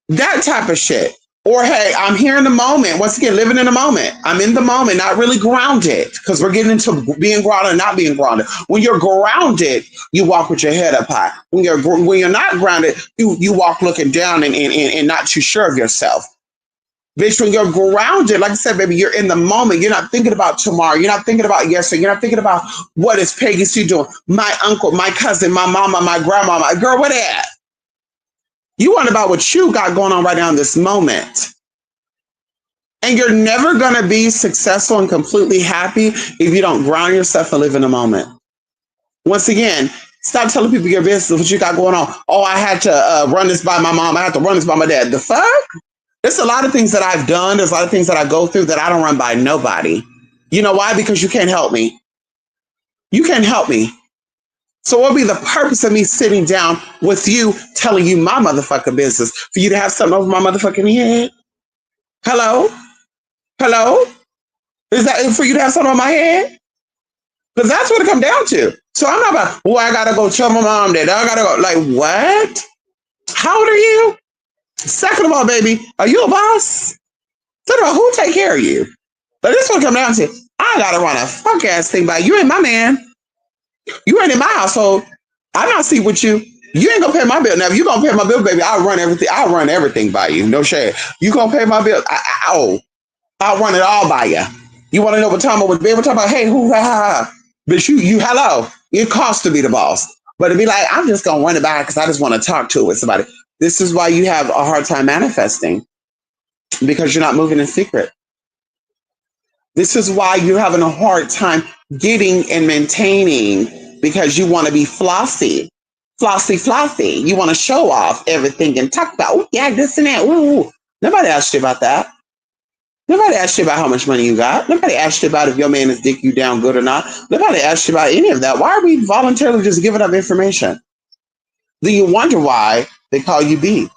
That type of shit. Or hey, I'm here in the moment. Once again, living in the moment. I'm in the moment, not really grounded, because we're getting into being grounded and not being grounded. When you're grounded, you walk with your head up high. When you're not grounded, you walk looking down and not too sure of yourself. Bitch, when you're grounded, like I said, baby, you're in the moment. You're not thinking about tomorrow. You're not thinking about yesterday. You're not thinking about what is Peggy Sue doing. My uncle, my cousin, my mama, my grandma, my girl, what at? You want about what you got going on right now in this moment. And you're never going to be successful and completely happy if you don't ground yourself and live in the moment. Once again, stop telling people your business, what you got going on. Oh, I had to run this by my mom. I had to run this by my dad. The fuck? There's a lot of things that I've done. There's a lot of things that I go through that I don't run by nobody. You know why? Because you can't help me. You can't help me. So what would be the purpose of me sitting down with you telling you my motherfucking business? For you to have something over my motherfucking head? Hello? Hello? Is that for you to have something on my head? Because that's what it comes down to. So I'm not about, oh, I gotta go tell my mom that. I gotta go. Like, what? How old are you? Second of all, baby, are you a boss? Third of all, who take care of you? But this one come down to, I gotta run a fuck ass thing by you. You ain't my man. You ain't in my household. I'm not see with you. You ain't gonna pay my bill. Now, if you gonna pay my bill, baby, I'll run everything. I'll run everything by you. No shade. You gonna pay my bill? I'll run it all by you. You want to know what time I would be able to talk about? Hey, who, ha, ha, ha. Bitch, you, hello. It costs to be the boss. But to be like, I'm just gonna run it by because I just want to talk to it with somebody. This is why you have a hard time manifesting because you're not moving in secret. This is why you're having a hard time getting and maintaining because you want to be flossy. Flossy, flossy. You want to show off everything and talk about, oh, yeah, this and that. Ooh. Nobody asked you about that. Nobody asked you about how much money you got. Nobody asked you about if your man is dick you down good or not. Nobody asked you about any of that. Why are we voluntarily just giving up information? Do you wonder why they call you B?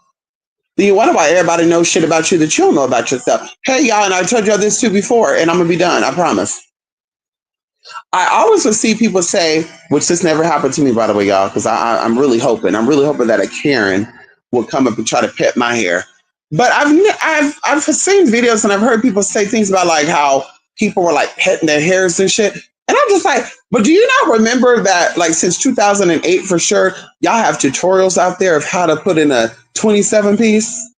Do you wonder why everybody knows shit about you that you don't know about yourself? Hey, y'all, and I told y'all this too before, and I'm going to be done. I promise. I always would see people say, which this never happened to me, by the way, y'all, because I'm really hoping. I'm really hoping that a Karen will come up and try to pet my hair. But I've seen videos and I've heard people say things about like how people were like petting their hairs and shit. And I'm just like, but do you not remember that like since 2008 for sure, y'all have tutorials out there of how to put in a 27 piece?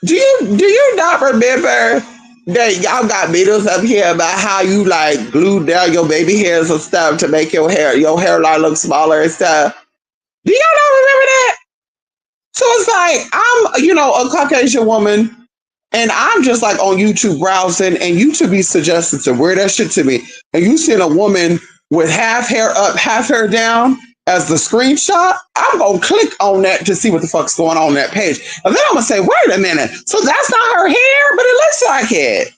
Do you not remember that y'all got videos up here about how you like glued down your baby hairs and stuff to make your hairline look smaller and stuff? Do y'all not remember that? So it's like I'm, a Caucasian woman, and I'm just like on YouTube browsing, and YouTube be suggested to wear that shit to me. And you seeing a woman with half hair up, half hair down as the screenshot, I'm gonna click on that to see what the fuck's going on that page. And then I'm gonna say, wait a minute, so that's not her hair, but it looks like it.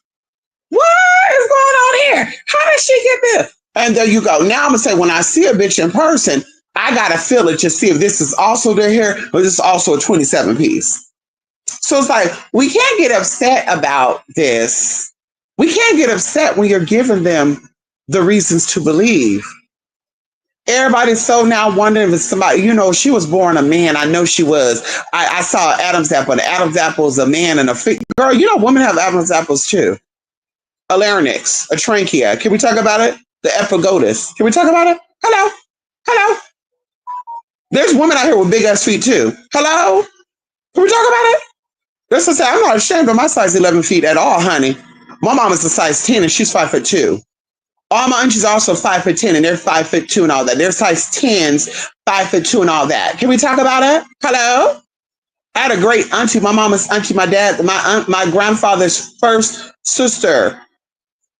What is going on here? How did she get this? And there you go. Now I'm gonna say, when I see a bitch in person, I gotta feel it to see if this is also their hair or this is also a 27 piece. So it's like, we can't get upset about this. We can't get upset when you're giving them the reasons to believe. Everybody's so now wondering if somebody, she was born a man. I know she was. I saw Adam's apple. The Adam's apple is a man and a girl. Women have Adam's apples too. A larynx, a trachea. Can we talk about it? The epiglottis. Can we talk about it? Hello? Hello? There's women out here with big ass feet too. Hello? Can we talk about it? That's to say, I'm not ashamed of my size 11 feet at all, honey. My mom is a size 10 and she's 5'2". All my aunties are also 5'10" and they're 5'2" and all that. They're size 10s, 5'2" and all that. Can we talk about it? Hello? I had a great auntie. My mama's auntie, my dad, my grandfather's first sister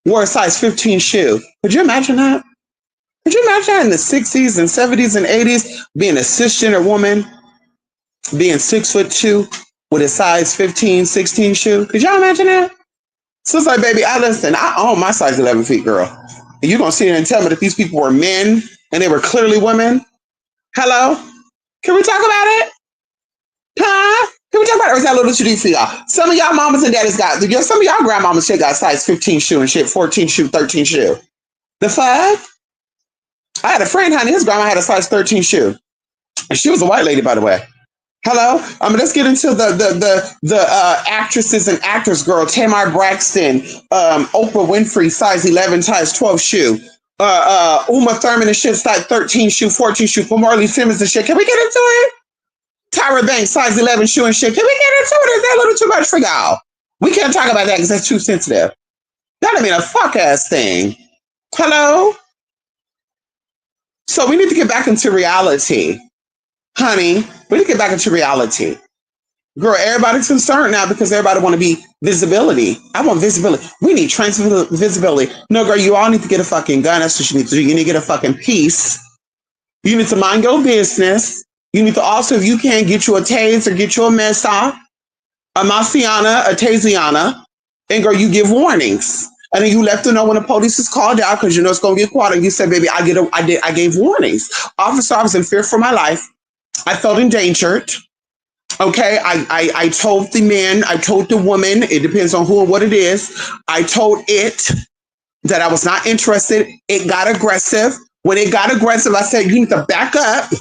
wore a size 15 shoe. Could you imagine that? Could you imagine that in the 60s and 70s and 80s, being a cisgender woman, being 6'2" with a size 15, 16 shoe? Could y'all imagine that? So it's like, baby, I own my size 11 feet, girl. And you're going to sit here and tell me that these people were men and they were clearly women? Hello? Can we talk about it? Huh? Can we talk about it? Or is that a little too deep for y'all? Some of y'all mamas and daddies some of y'all grandmamas shit got size 15 shoe and shit, 14 shoe, 13 shoe. The fuck? I had a friend, honey, his grandma had a size 13 shoe. And she was a white lady, by the way. Hello? Let's get into the actresses and actors, girl. Tamar Braxton, Oprah Winfrey, size 11, size 12 shoe. Uma Thurman and shit, size 13 shoe, 14 shoe. Marley Simmons and shit. Can we get into it? Tyra Banks, size 11 shoe and shit. Can we get into it? Is that a little too much for y'all? We can't talk about that because that's too sensitive. That don't mean a fuck ass thing. Hello? So we need to get back into reality. Honey, we need to get back into reality. Girl, everybody's concerned now because everybody want to be visibility. I want visibility. We need trans visibility. No, girl, you all need to get a fucking gun. That's what you need to do. You need to get a fucking piece. You need to mind your business. You need to also, if you can, get you a tase or get you a mesa, a Marciana, a Taziana, and girl, you give warnings. And then you let them know when the police is called out because you know it's going to get caught. And you said, baby, I gave warnings. Officer, I was in fear for my life. I felt endangered. Okay, I told the man, I told the woman, it depends on who and what it is. I told it that I was not interested. It got aggressive. When it got aggressive, I said, you need to back up.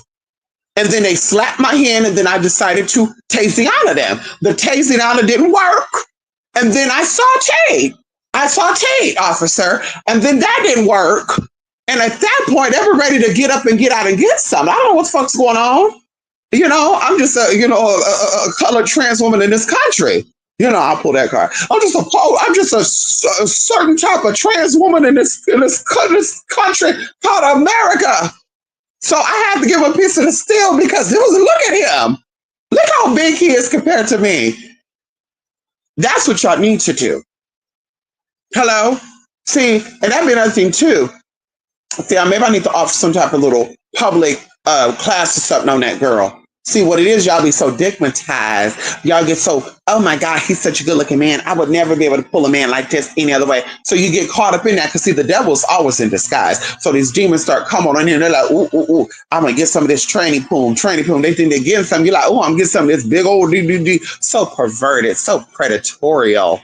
And then they slapped my hand, and then I decided to Taziana them. The Taziana didn't work. And then I sauteed. Officer. And then that didn't work. And at that point, they were ready to get up and get out and get some. I don't know what the fuck's going on. I'm just a colored trans woman in this country. I'll pull that card. I'm just a certain type of trans woman in this country called America. So I had to give him a piece of the steel because look at him. Look how big he is compared to me. That's what y'all need to do. Hello? See, and that'd be another thing too. See, maybe I need to offer some type of little public class or something on that girl. See, what it is, y'all be so digmatized. Y'all get so, oh my God, he's such a good looking man. I would never be able to pull a man like this any other way. So you get caught up in that because see, the devil's always in disguise. So these demons start coming on in. They're like, ooh, ooh, ooh, I'm going to get some of this tranny poom. They think they're getting something. You're like, oh, I'm getting some of this big old D. So perverted, so predatorial.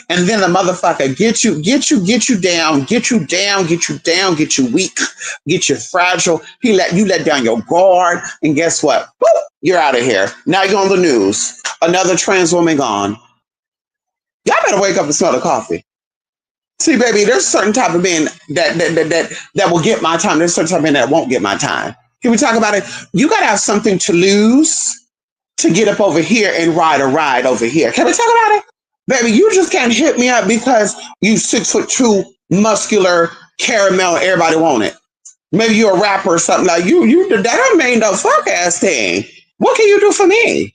And then the motherfucker get you down, get you weak, get you fragile. You let down your guard, and guess what? Boop, you're out of here. Now you're on the news. Another trans woman gone. Y'all better wake up and smell the coffee. See, baby, there's a certain type of men that will get my time. There's a certain type of men that won't get my time. Can we talk about it? You gotta have something to lose to get up over here and ride a ride over here. Can we talk about it? Baby, you just can't hit me up because you 6'2", muscular, caramel, everybody want it. Maybe you're a rapper or something like you that don't mean no fuck ass thing. What can you do for me?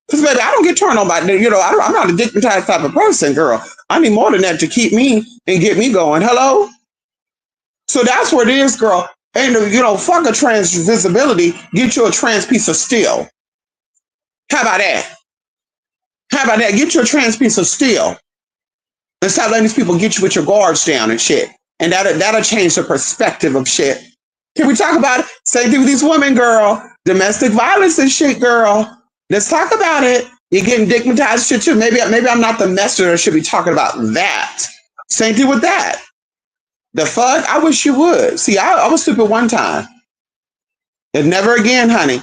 Because baby, I don't get turned on by, I'm not a digmatized type of person, girl. I need more than that to keep me and get me going. Hello? So that's what it is, girl. And fuck a trans visibility, get you a trans piece of steel. How about that? Get you a trans piece of steel and stop letting these people get you with your guards down and shit. And that'll change the perspective of shit. Can we talk about it? Same thing with these women, girl. Domestic violence and shit, girl. Let's talk about it. You're getting digmatized shit too. Maybe I'm not the messenger that should be talking about that. Same thing with that. The fuck? I wish you would. See, I was stupid one time. And never again, honey.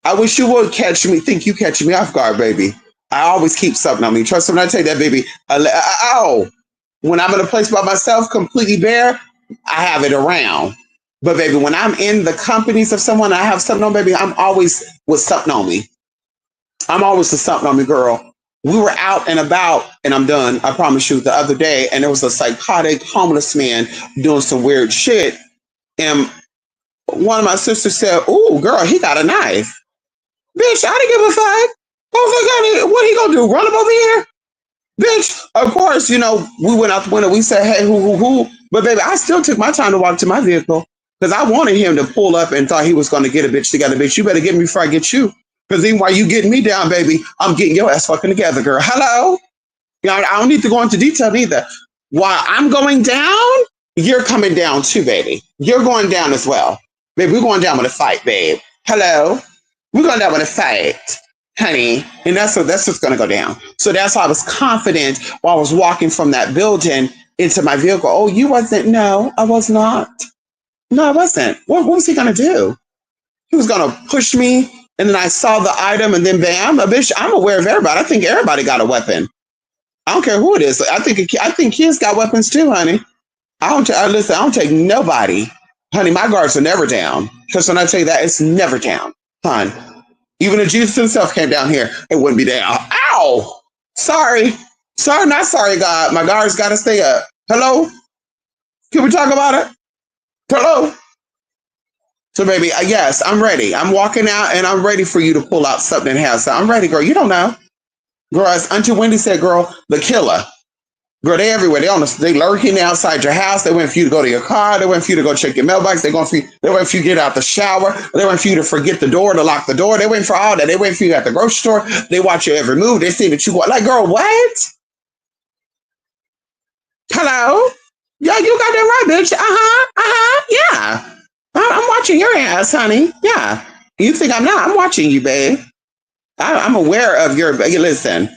I wish you would catch me. Think you catching me off guard, baby. I always keep something on me. Trust me when I tell you that, baby. Ow. When I'm in a place by myself, completely bare, I have it around. But baby, when I'm in the companies of someone, I have something on, baby. I'm always with something on me. I'm always with something on me, girl. We were out and about, and I'm done. I promise you. The other day, and there was a psychotic homeless man doing some weird shit, and one of my sisters said, "Ooh, girl, he got a knife." Bitch, I didn't give a fuck. What he gonna do? Run up over here? Bitch, of course, we went out the window. We said, hey, who? But baby, I still took my time to walk to my vehicle because I wanted him to pull up and thought he was going to get a bitch together. Bitch, you better get me before I get you. Because even while you getting me down, baby, I'm getting your ass fucking together, girl. Hello? I don't need to go into detail either. While I'm going down, you're coming down too, baby. You're going down as well. Baby, we're going down with a fight, babe. Hello? We're going down with a fight, honey. And that's what's going to go down. So that's why I was confident while I was walking from that building into my vehicle. Oh, you wasn't? No, I was not. No, I wasn't. What was he going to do? He was going to push me. And then I saw the item and then bam, bitch, I'm aware of everybody. I think everybody got a weapon. I don't care who it is. I think kids got weapons too, honey. Listen, I don't take nobody. Honey, my guards are never down. Because when I tell you that, it's never down. Hon. Even if Jesus himself came down here, it wouldn't be down. Ow! Sorry. Sorry, not sorry, God. My guards got to stay up. Hello? Can we talk about it? Hello? So, baby, yes, I'm ready. I'm walking out and I'm ready for you to pull out something and have something. I'm ready, girl. You don't know. Girl, as Auntie Wendy said, girl, the killer. Girl, they everywhere. They lurking outside your house. They wait for you to go to your car. They wait for you to go check your mailbox. They wait for you to get out the shower. They wait for you to forget the door, to lock the door. They wait for all that. They wait for you at the grocery store. They watch your every move. They see that you go like, girl, what? Hello? Yeah, you got that right, bitch. Yeah. I'm watching your ass, honey. Yeah. You think I'm not? I'm watching you, babe. I'm aware of your. Listen.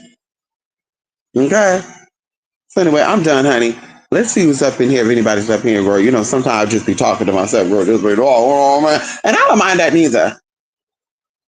Okay. So anyway, I'm done, honey. Let's see who's up in here. If anybody's up in here, girl. Sometimes I'll just be talking to myself, girl. This way, oh man, and I don't mind that neither.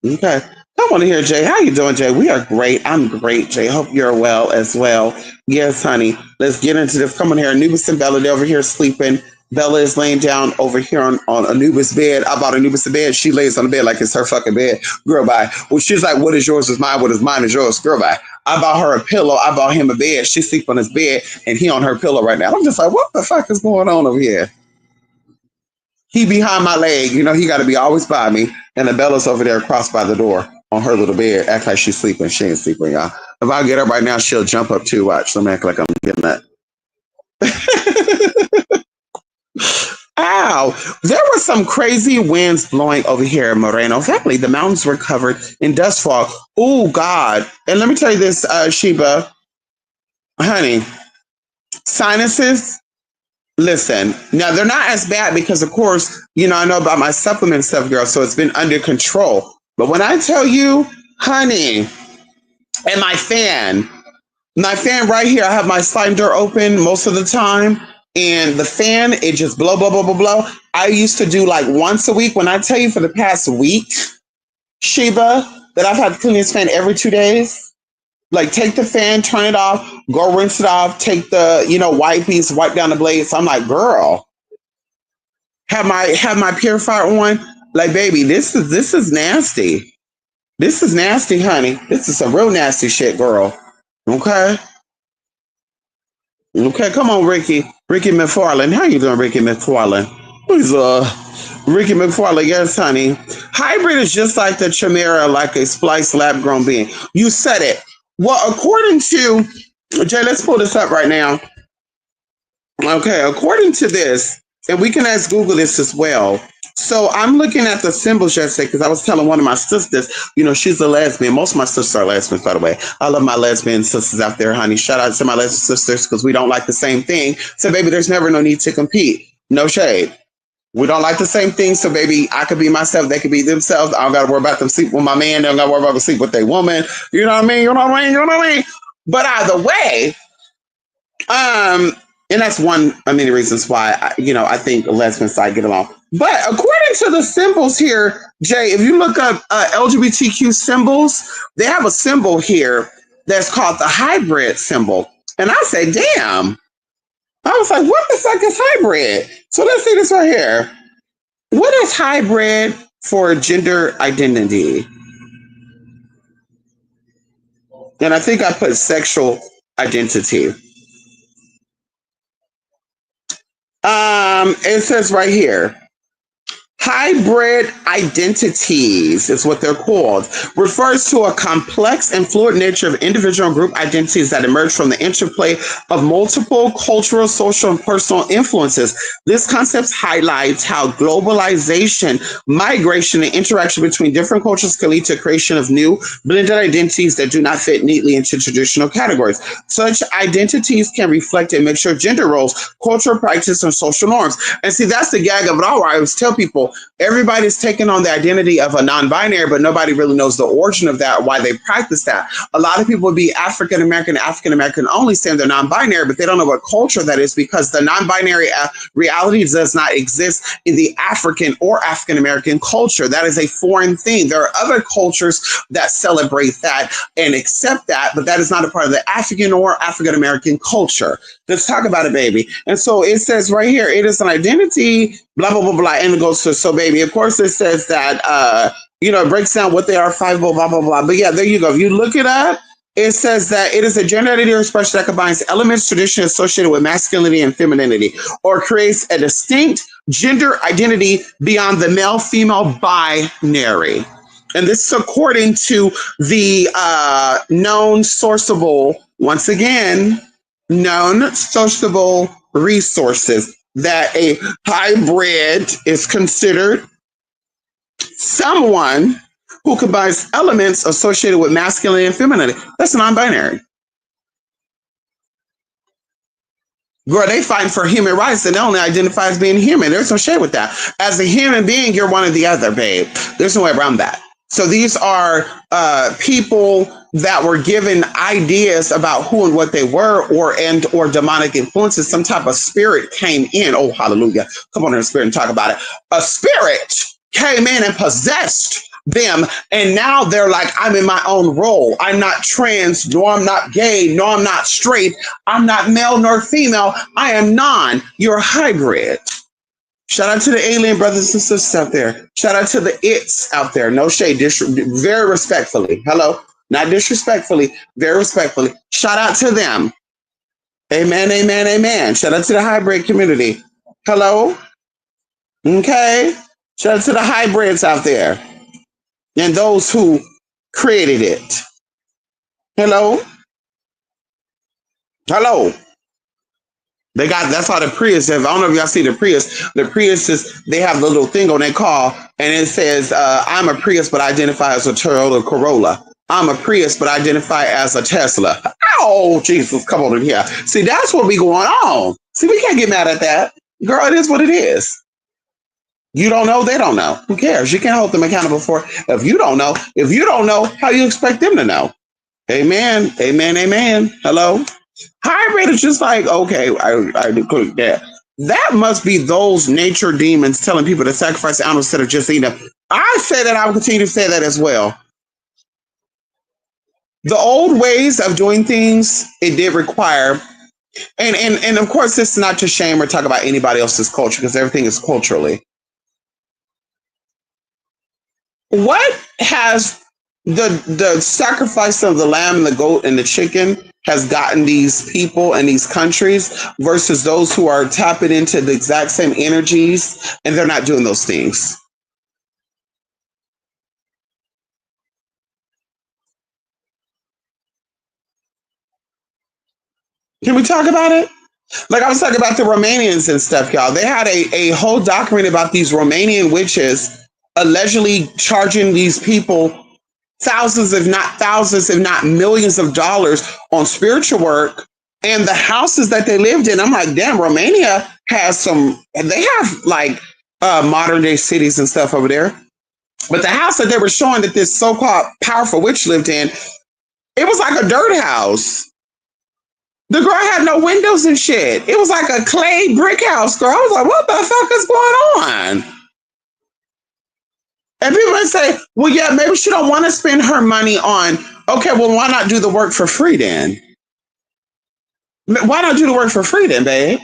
Okay. I want to hear Jay. How you doing, Jay? We are great. I'm great, Jay. Hope you're well as well. Yes, honey. Let's get into this. Come on here. Anubis and Bella, they're over here sleeping. Bella is laying down over here on Anubis' bed. I bought Anubis a bed. She lays on the bed like it's her fucking bed. Girl, bye. Well, she's like, what is yours is mine. What is mine is yours. Girl, bye. I bought her a pillow. I bought him a bed. She sleep on his bed and he on her pillow right now. I'm just like, what the fuck is going on over here? He behind my leg. He got to be always by me. And the Bella's over there across by the door on her little bed. Act like she's sleeping. She ain't sleeping, y'all. If I get up right now, she'll jump up too. Watch. Let me act like I'm getting that. Ow. There were some crazy winds blowing over here in Moreno Valley. The mountains were covered in dust fog. Oh, God. And let me tell you this, Sheba. Honey, sinuses. Listen, now they're not as bad because, of course, I know about my supplement stuff, girl, so it's been under control. But when I tell you, honey, and my fan right here, I have my sliding door open most of the time, and the fan, it just blow, blow, blow, blow, blow. I used to do like once a week. When I tell you for the past week, Sheba, that I've had to clean this fan every 2 days. Like, take the fan, turn it off, go rinse it off, take the, wipes, wipe down the blades. So I'm like, girl, have my purifier on. Like, baby, this is nasty. This is nasty, honey. This is some real nasty shit, girl. Okay? Okay, come on, Ricky. Ricky McFarland. How you doing, Ricky McFarland? Who's Ricky McFarland? Yes, honey. Hybrid is just like the chimera, like a spliced lab-grown being. You said it. Well, according to Jay, let's pull this up right now. Okay, according to this, and we can ask Google this as well. So I'm looking at the symbols yesterday because I was telling one of my sisters, she's a lesbian. Most of my sisters are lesbians, by the way. I love my lesbian sisters out there, honey. Shout out to my lesbian sisters because we don't like the same thing. So, baby, there's never no need to compete. No shade. We don't like the same thing. So, baby, I could be myself. They could be themselves. I don't got to worry about them sleep with my man. They don't got to worry about them sleep with their woman. You know what I mean? You know what I mean? You know what I mean? But either way, um, and that's one of many reasons why I think the lesbian side get along. But according to the symbols here, Jay, if you look up LGBTQ symbols, they have a symbol here that's called the hybrid symbol. And I say, damn. I was like, what the fuck is hybrid? So let's see this right here. What is hybrid for gender identity? And I think I put sexual identity. It says right here, hybrid identities is what they're called. Refers to a complex and fluid nature of individual and group identities that emerge from the interplay of multiple cultural, social, and personal influences. This concept highlights how globalization, migration, and interaction between different cultures can lead to creation of new blended identities that do not fit neatly into traditional categories. Such identities can reflect a mixture of gender roles, cultural practices, and social norms. And see, that's the gag of it all. I always tell people, everybody's taking on the identity of a non-binary, but nobody really knows the origin of that, why they practice that. A lot of people would be African American only, saying they're non-binary, but they don't know what culture that is, because the non-binary reality does not exist in the African or African American culture. That is a foreign thing. There are other cultures that celebrate that and accept that, but that is not a part of the African or African American culture. Let's talk about it, baby. And so it says right here, it is an identity, blah, blah, blah, blah. And it goes to, so baby, of course it says that, it breaks down what they are, five, blah, blah, blah, blah. But yeah, there you go. If you look it up, it says that it is a gender identity or expression that combines elements traditionally associated with masculinity and femininity, or creates a distinct gender identity beyond the male-female binary. And this is according to the known sourceable, once again, known sourceable resources, that a hybrid is considered someone who combines elements associated with masculinity and femininity. That's non-binary. Girl, they fighting for human rights and they only identify as being human. There's no shade with that. As a human being, you're one or the other, babe. There's no way around that. So these are people that were given ideas about who and what they were, or demonic influences. Some type of spirit came in. Oh, hallelujah. Come on in the spirit and talk about it. A spirit came in and possessed them. And now they're like, I'm in my own role. I'm not trans, nor I'm not gay, nor I'm not straight. I'm not male nor female. I am non. You're a hybrid. Shout out to the alien brothers and sisters out there. Shout out to the it's out there. No shade. Very respectfully. Hello. Not disrespectfully. Very respectfully. Shout out to them. Amen, amen, amen. Shout out to the hybrid community. Hello. Okay. Shout out to the hybrids out there and those who created it. Hello. Hello. That's how the Prius, I don't know if y'all see the Prius. The Prius they have the little thing on their car and it says, I'm a Prius, but identify as a Toyota Corolla. I'm a Prius, but identify as a Tesla. Oh, Jesus, come on in here. See, that's what be going on. See, we can't get mad at that. Girl, it is what it is. You don't know, they don't know. Who cares? You can't hold them accountable for it. If you don't know, how you expect them to know? Amen, amen, amen. Hello? Hybrid is just like, okay, I click that. That must be those nature demons telling people to sacrifice animals instead of just eating them. I say that, I will continue to say that as well. The old ways of doing things, it did require, and of course, this is not to shame or talk about anybody else's culture, because everything is culturally. What has the sacrifice of the lamb and the goat and the chicken has gotten these people and these countries versus those who are tapping into the exact same energies and they're not doing those things? Can we talk about it? Like I was talking about the Romanians and stuff, y'all. They had a whole document about these Romanian witches allegedly charging these people thousands, if not millions of dollars on spiritual work, and the houses that they lived in. I'm like, damn, Romania has they have like modern day cities and stuff over there. But the house that they were showing that this so-called powerful witch lived in, it was like a dirt house. The girl had no windows and shit. It was like a clay brick house, girl. I was like, what the fuck is going on? And people would say, well, yeah, maybe she don't want to spend her money on, okay, well, why not do the work for free then? Why not do the work for free then, babe?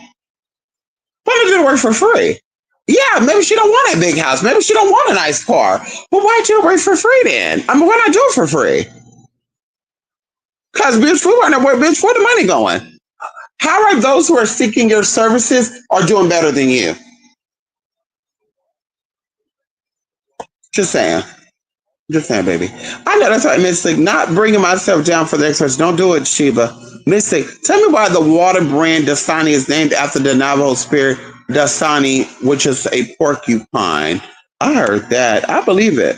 Why not do the work for free? Yeah, maybe she don't want a big house. Maybe she don't want a nice car. Well, why do the work for free then? I mean, why not do it for free? Because, bitch, we want to work, bitch, where the money going? How are those who are seeking your services are doing better than you? Just saying. Just saying, baby. I know that's right, Mystic. Not bringing myself down for the experts. Don't do it, Sheba. Mystic, tell me why the water brand Dasani is named after the Navajo spirit Dasani, which is a porcupine. I heard that. I believe it.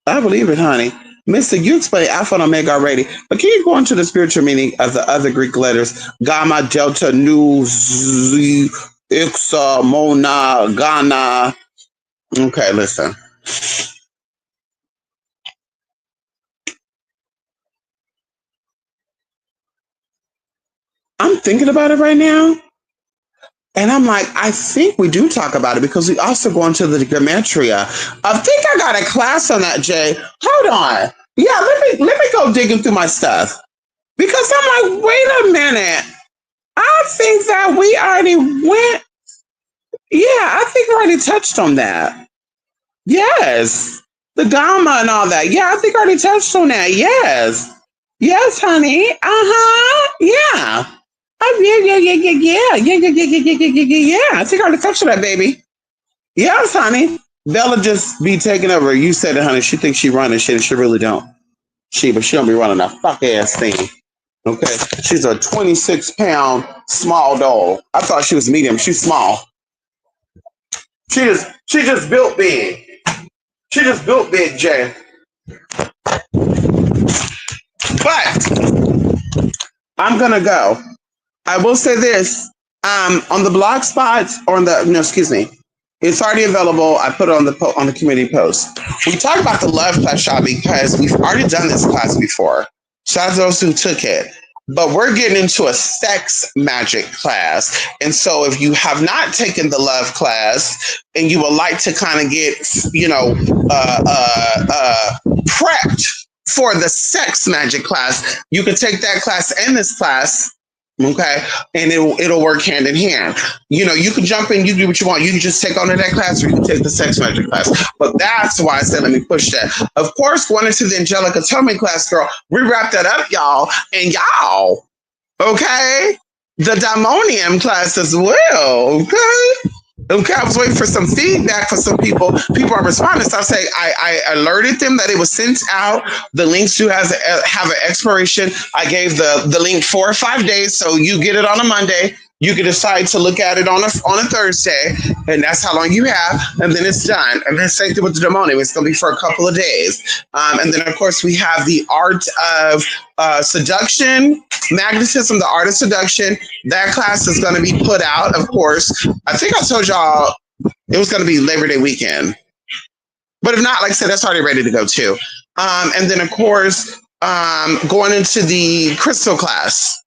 I believe it, honey. Mystic, you explain Alpha and Omega already, but can you go into the spiritual meaning of the other Greek letters? Gamma, Delta, Nu, Z, Ixa, Mona, Ghana. Okay, listen. I'm thinking about it right now. And I'm like, I think we do talk about it because we also go into the gematria. I think I got a class on that, Jay. Hold on. Yeah, let me go digging through my stuff. Because I'm like, wait a minute. I think that we already went. Yeah, I think we already touched on that. Yes. The gamma and all that. Yeah, I think I already touched on that. Yes. Yes, honey. Uh-huh. Yeah. Oh, yeah. I think I already touched on that, baby. Yes, honey. Bella just be taking over. You said it, honey. She thinks she running shit and she really don't. But she don't be running a fuck ass thing. Okay. She's a 26-pound small doll. I thought she was medium. She's small. She just built big. She just built big, Jay. But I'm gonna go. I will say this. On the blog spots or on the no, excuse me. It's already available. I put it on the community post. We talked about the love class, y'all, because we've already done this class before. Shout out to those who took it. But we're getting into a sex magic class. And so if you have not taken the love class and you would like to kind of get, prepped for the sex magic class, you can take that class and this class. Okay, and it'll work hand in hand. You can jump in, you do what you want. You can just take on that class, or you can take the sex magic class. But that's why I said let me push that. Of course, going into the Angelica Atonement class, girl, we wrap that up, y'all, and y'all. Okay, the Daimonium class as well. Okay, I was waiting for some feedback for some people. People are responding. So I say I alerted them that it was sent out. The links do have an expiration. I gave the link 4 or 5 days, so you get it on a Monday. You can decide to look at it on a Thursday, and that's how long you have, and then it's done. And then same thing with the demonium. It's going to be for a couple of days. And then, of course, we have the art of seduction, magnetism, the art of seduction. That class is going to be put out, of course. I think I told y'all it was going to be Labor Day weekend. But if not, like I said, that's already ready to go, too. And then, of course, going into the crystal class.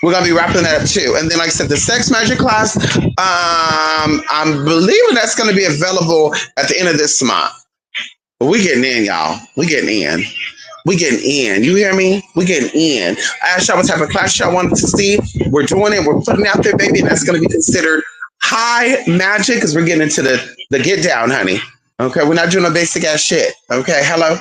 We're going to be wrapping that up too. And then, like I said, the sex magic class, I'm believing that's going to be available at the end of this month. But we getting in, y'all. We getting in. We getting in. You hear me? We getting in. I asked y'all what type of class y'all wanted to see. We're doing it. We're putting it out there, baby. And that's going to be considered high magic because we're getting into the get down, honey. Okay? We're not doing no basic ass shit. Okay? Hello?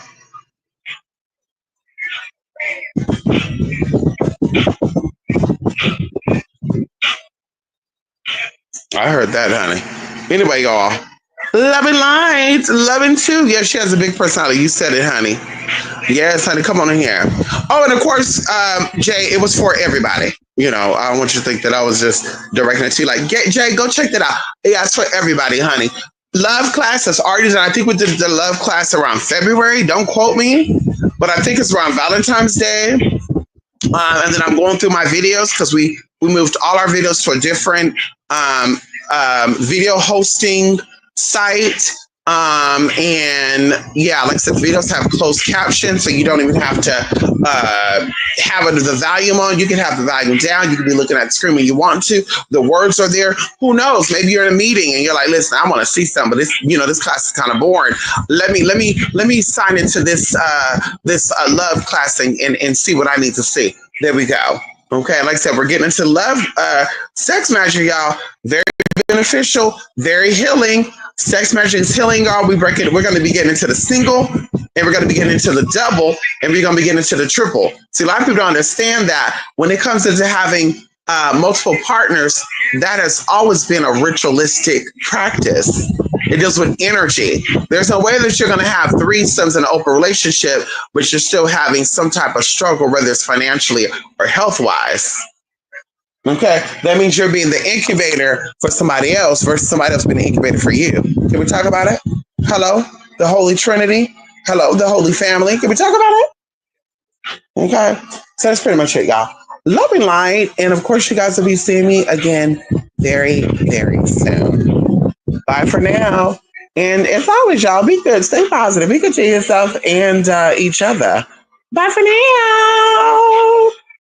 I heard that, honey. Anyway, y'all. Loving light, loving too. Yeah, she has a big personality. You said it, honey. Yes, honey. Come on in here. Oh, and of course, Jay, it was for everybody. I don't want you to think that I was just directing it to you. Like, Jay, go check that out. Yeah, it's for everybody, honey. Love class is already done. I think we did the love class around February. Don't quote me, but I think it's around Valentine's Day. And then I'm going through my videos because we moved all our videos to a different video hosting site. And yeah, like I said, videos have closed captions, so you don't even have to have the volume on. You can have the volume down. You can be looking at the screen when you want to. The words are there. Who knows? Maybe you're in a meeting and you're like, listen, I want to see something, but this class is kind of boring. Let me sign into this love class and see what I need to see. There we go. Okay, like I said, we're getting into love, sex magic, y'all. Very beneficial, very healing. Sex magic is healing, y'all. We're going to be getting into the single, and we're going to be getting into the double, and we're going to be getting into the triple. See, a lot of people don't understand that when it comes into having multiple partners, that has always been a ritualistic practice. It deals with energy. There's no way that you're going to have threesomes in an open relationship, but you're still having some type of struggle, whether it's financially or health-wise. Okay, that means you're being the incubator for somebody else versus somebody else being the incubator for you. Can we talk about it? Hello, the Holy Trinity. Hello, the Holy Family. Can we talk about it? Okay, so that's pretty much it, y'all. Love and light, and of course, you guys will be seeing me again very, very soon. Bye for now. And as always, y'all, be good, stay positive, be good to yourself and each other. Bye for now.